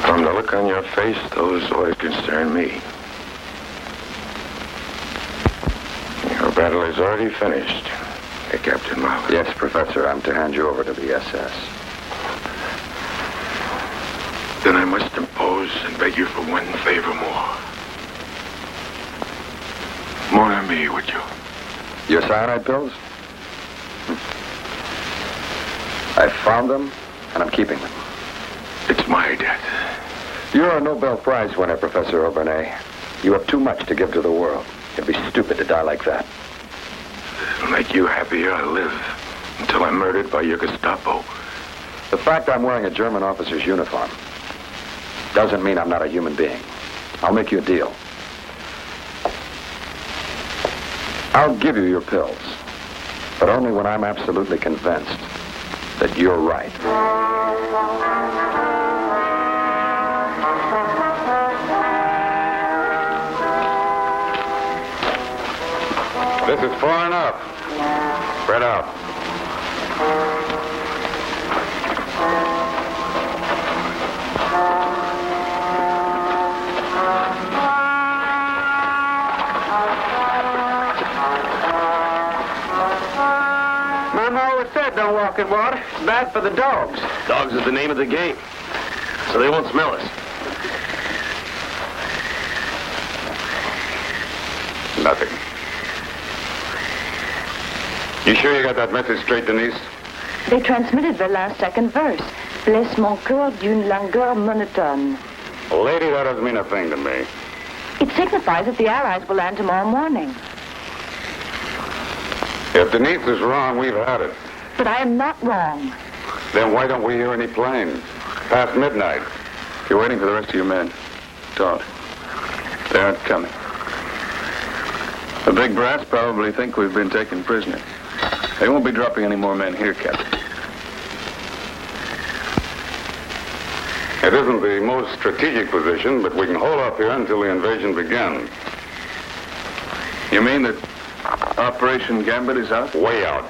From the look on your face, those always concern me. Your battle is already finished, Captain Mahler. Yes, Professor. I'm to hand you over to the SS. Then I must impose and beg you for one favor more. More than me, would you? Your cyanide pills? I found them, and I'm keeping them. It's my death. You're a Nobel Prize winner, Professor Auburnay. You have too much to give to the world. It'd be stupid to die like that. It'll make you happier, I'll live. Until I'm murdered by your Gestapo. The fact I'm wearing a German officer's uniform doesn't mean I'm not a human being. I'll make you a deal. I'll give you your pills, but only when I'm absolutely convinced that you're right. This is far enough. Spread out. Mama always said don't walk in water. It's bad for the dogs. Dogs is the name of the game, so they won't smell us. Nothing. You sure you got that message straight, Denise? They transmitted the last second verse. Blesse mon cœur d'une langueur monotone. Lady, that doesn't mean a thing to me. It signifies that the Allies will land tomorrow morning. If Denise is wrong, we've had it. But I am not wrong. Then why don't we hear any planes? Past midnight. You're waiting for the rest of your men. Don't. They aren't coming. The big brass probably think we've been taken prisoner. They won't be dropping any more men here, Captain. It isn't the most strategic position, but we can hold up here until the invasion begins. You mean that Operation Gambit is out? Way out.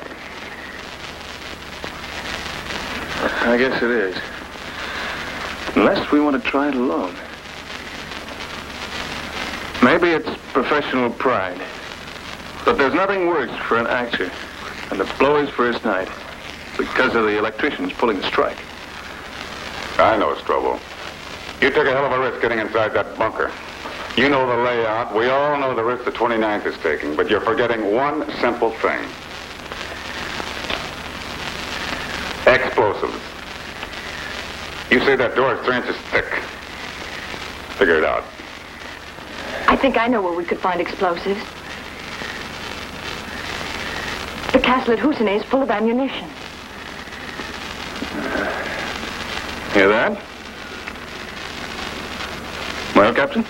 I guess it is. Unless we want to try it alone. Maybe it's professional pride. But there's nothing worse for an actor than to blow his first night because of the electricians pulling a strike. I know, Strobo. You took a hell of a risk getting inside that bunker. You know the layout. We all know the risk the 29th is taking, but you're forgetting one simple thing. Explosives. You say that door is 3 inches thick. Figure it out. I think I know where we could find explosives. The castle at Husene is full of ammunition. Hear that? Well, Captain?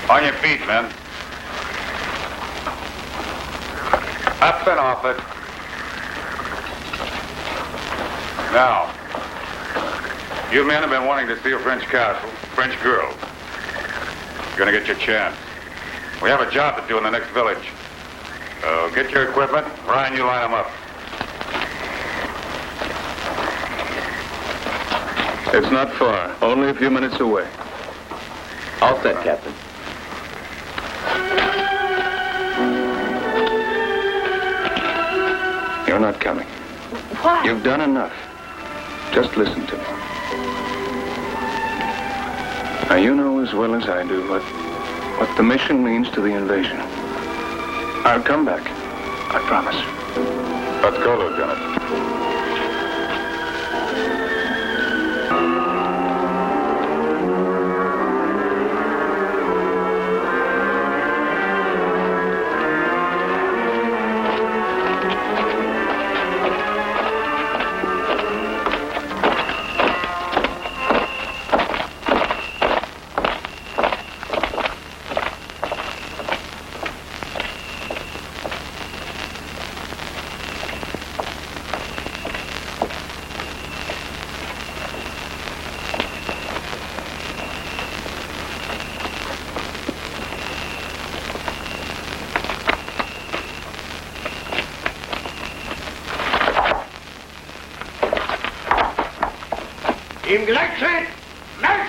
On your feet, men. Up and off it. Now, you men have been wanting to steal French castle, French girls. You're gonna get your chance. We have a job to do in the next village. So get your equipment. Ryan, you line them up. It's not far. Only a few minutes away. All set, Captain. You're not coming. Why? You've done enough. Just listen to me. Now, you know as well as I do what the mission means to the invasion. I'll come back. I promise. Let's go, Lieutenant. Im Gleichschritt! Marsch!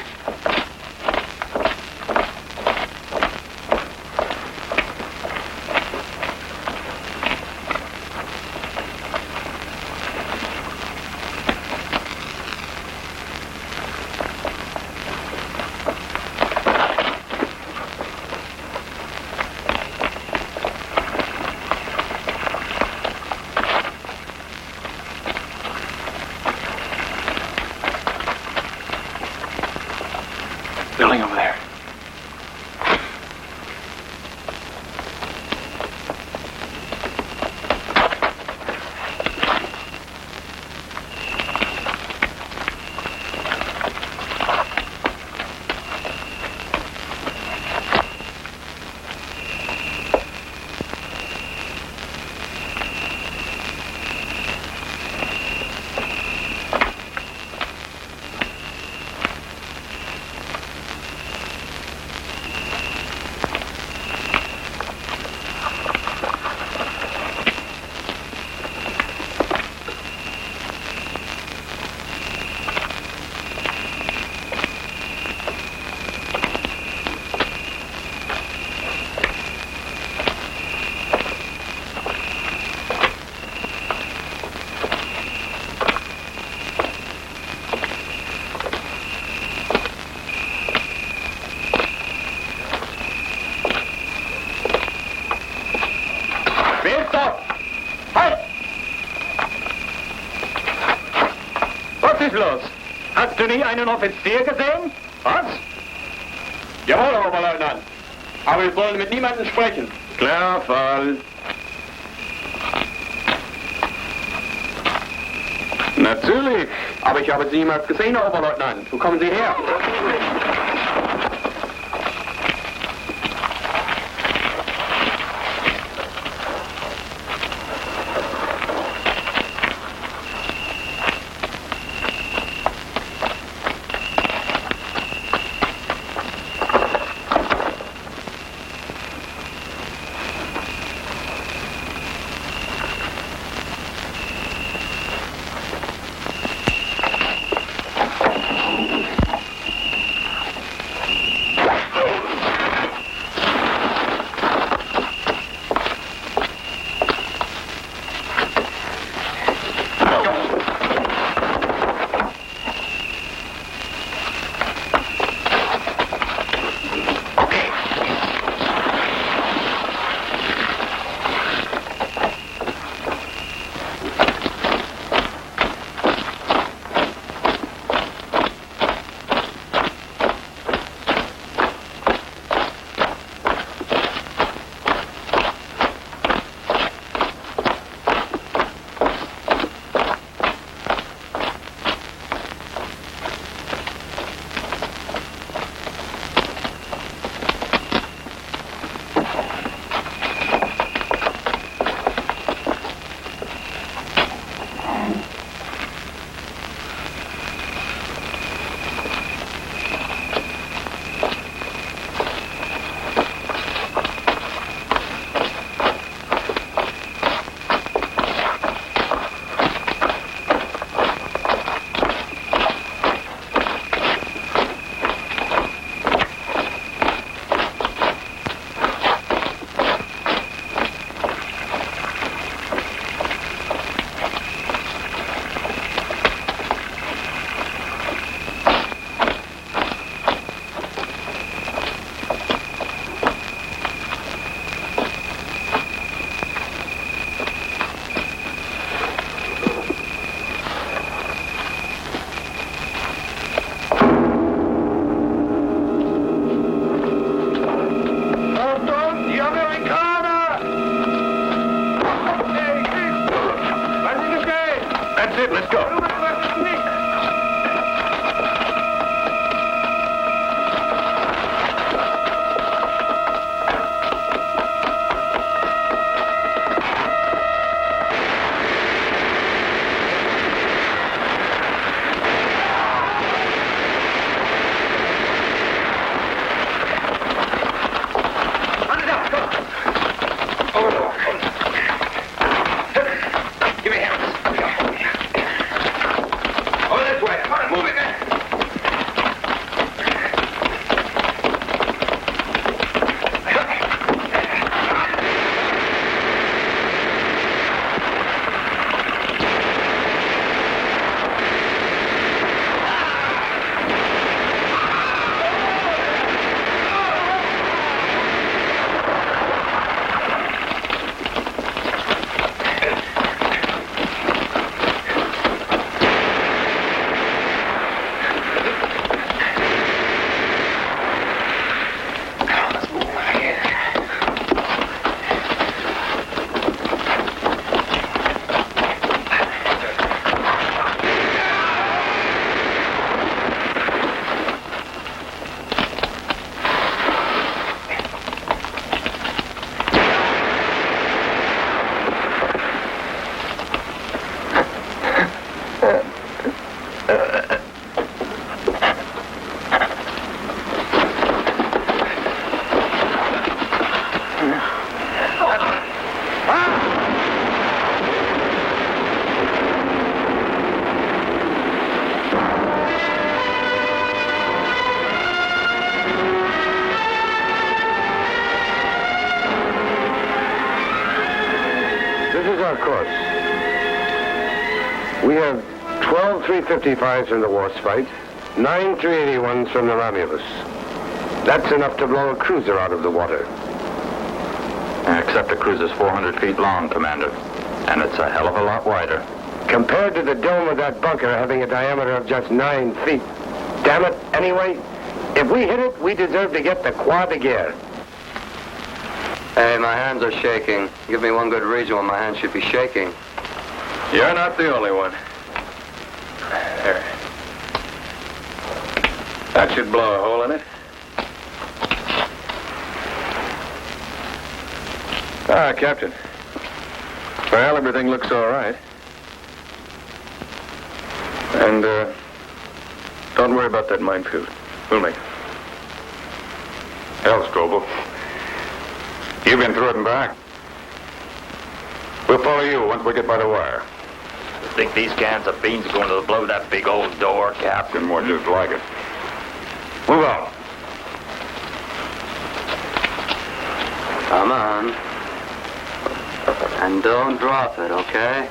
ist los? Hast du nie einen Offizier gesehen? Was? Jawohl, Oberleutnant. Aber wir wollen mit niemandem sprechen. Klar, Fall. Natürlich. Aber ich habe Sie niemals gesehen, Oberleutnant. Wo kommen Sie her? course. We have 12 355s from the Warspite, 9 381s from the Romulus. That's enough to blow a cruiser out of the water. Except a cruiser's 400 feet long, Commander. And it's a hell of a lot wider. Compared to the dome of that bunker having a diameter of just 9 feet. Damn it, anyway, if we hit it, we deserve to get the Croix de Guerre. Hey, my hands are shaking. Give me one good reason why my hands should be shaking. You're not the only one. There. That should blow a hole in it. Ah, Captain. Well, everything looks all right. And, don't worry about that minefield. We'll make it. Hell, Strobel. You've been through it and back. We'll follow you once we get by the wire. You think these cans of beans are going to blow that big old door, Captain? More just like it. Move on. Come on. And don't drop it, okay?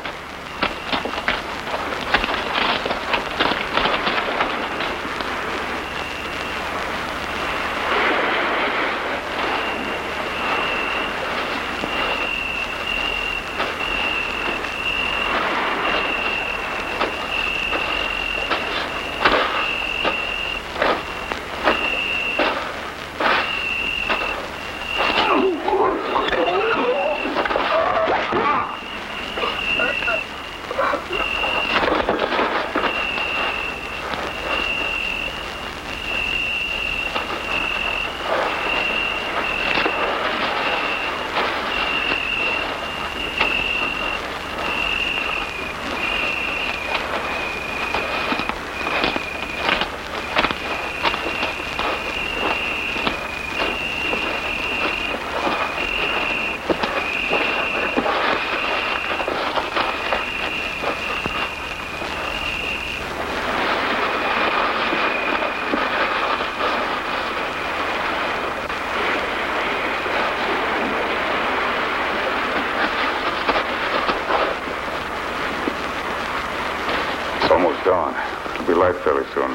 Dawn. It'll be light fairly soon.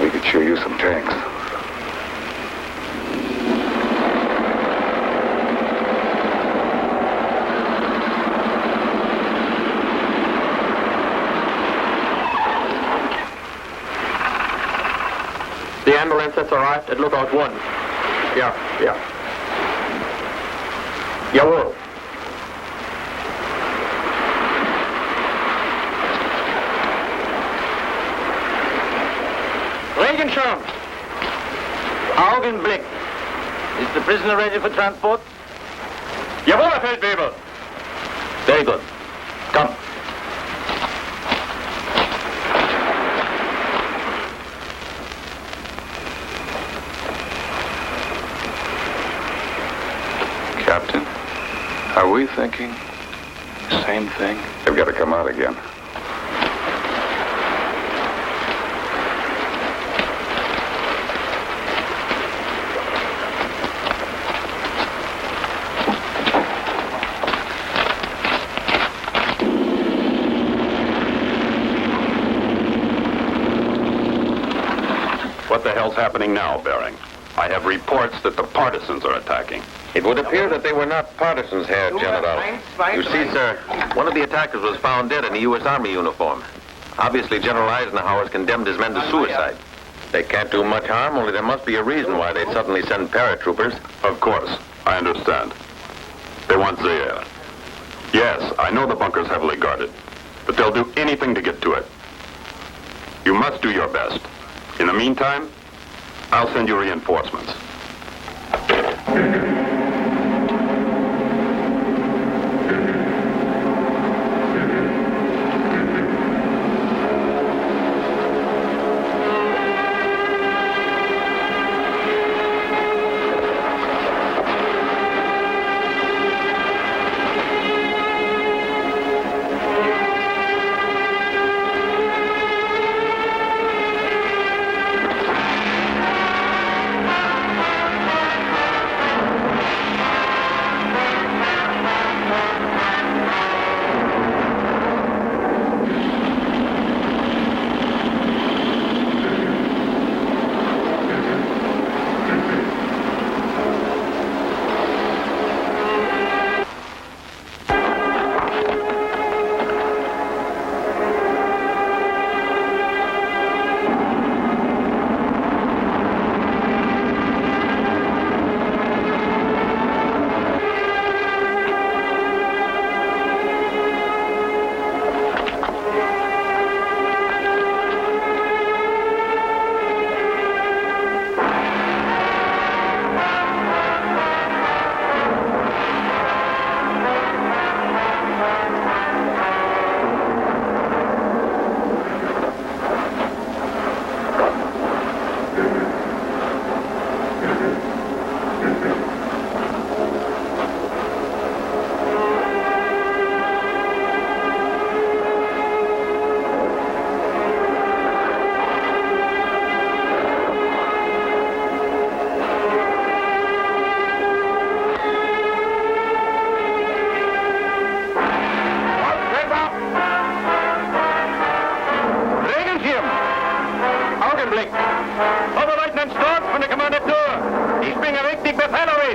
We could sure use some tanks. The ambulance that's arrived at Lookout 1. Yeah. Jawohl. Regenschirm! Augenblick. Is the prisoner ready for transport? Jawohl, Herr Feldwebel. Very good. Come. Captain, are we thinking the same thing? They've got to come out again. What the hell's happening now, Bering? I have reports that the partisans are attacking. It would appear that they were not partisans, Herr General. You see, sir, one of the attackers was found dead in a U.S. Army uniform. Obviously, General Eisenhower has condemned his men to suicide. They can't do much harm, only there must be a reason why they'd suddenly send paratroopers. Of course, I understand. They want Zaire. Yes, I know the bunker's heavily guarded, but they'll do anything to get to it. You must do your best. In the meantime, I'll send you reinforcements.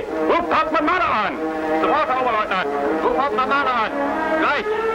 Hey, ruf Hauptmann Mahler an! Sofort, Oberleutnant! Ruf Hauptmann Mahler an! Gleich!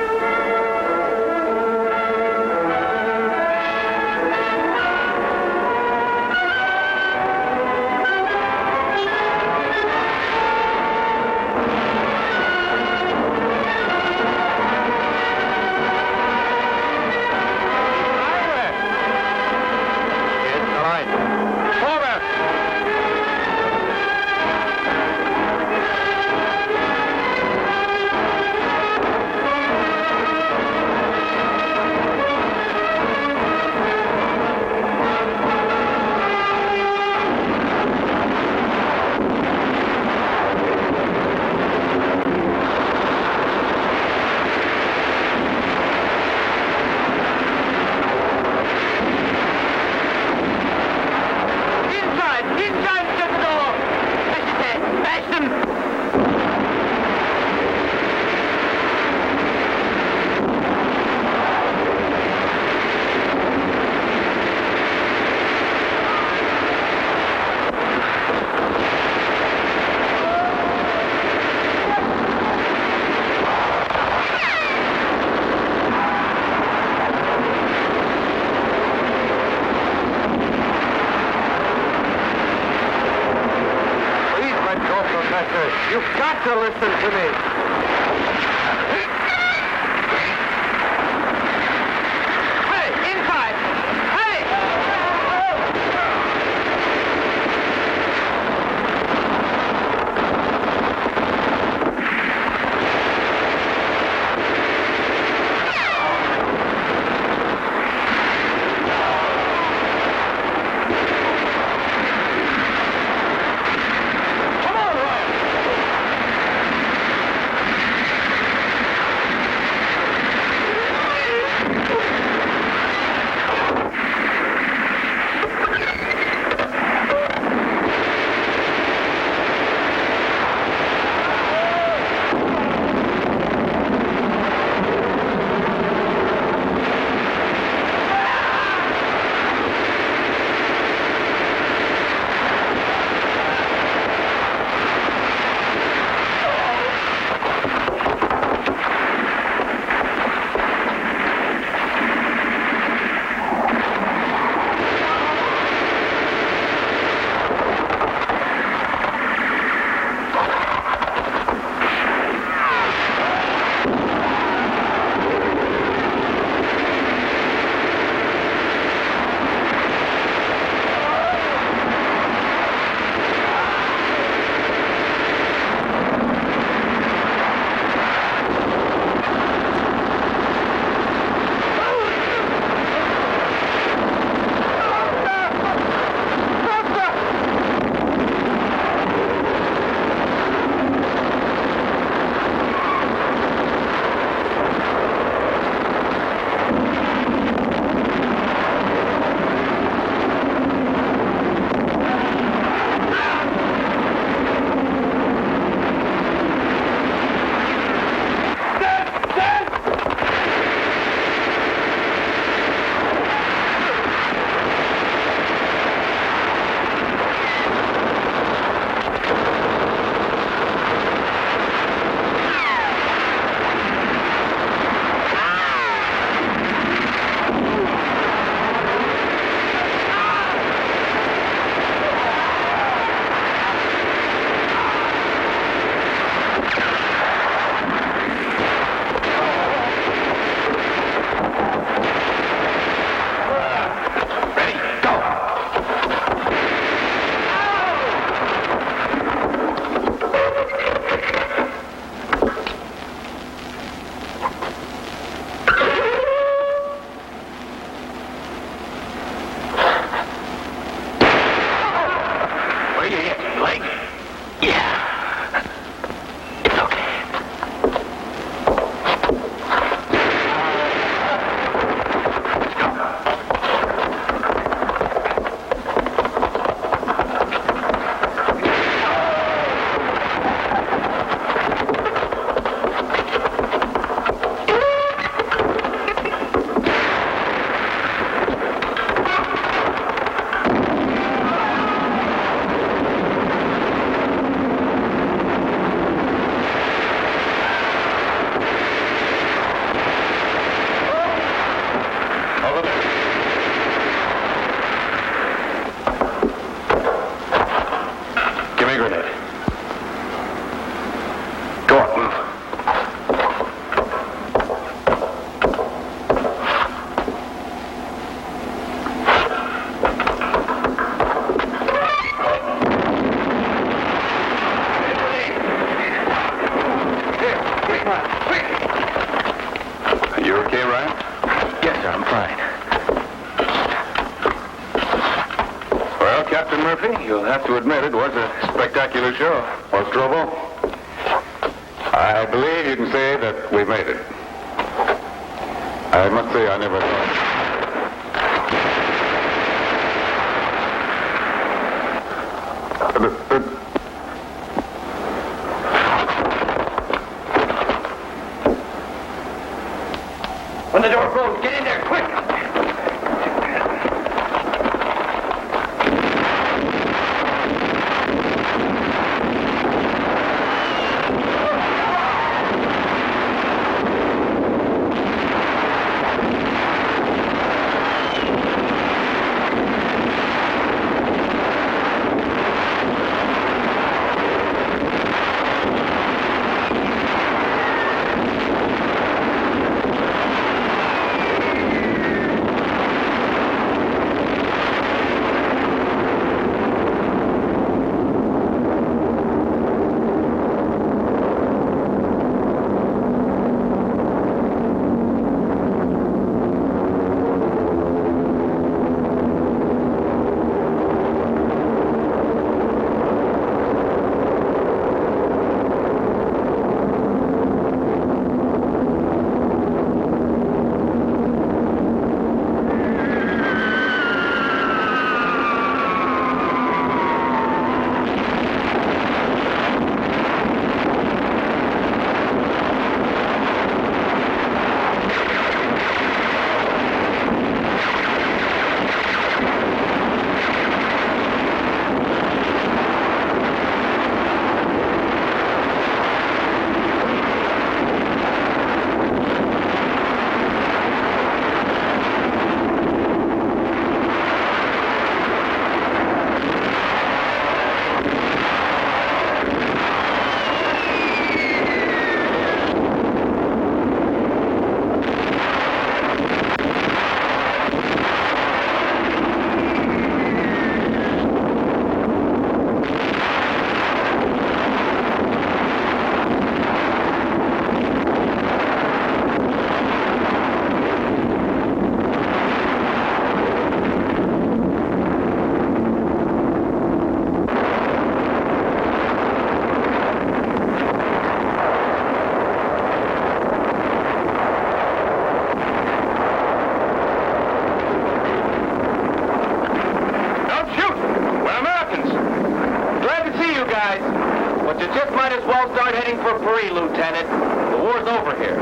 You've got to listen to me. Hey, inside! Grenade, grenade. Go on, move. You okay, Ryan? Yes, sir, I'm fine. Well, Captain Murphy, you'll have to admit it was a spectacular show. What's trouble? I believe you can say that we made it. I must say I never thought. When the door closed, get in there, quick! But you just might as well start heading for Paris, Lieutenant. The war's over here.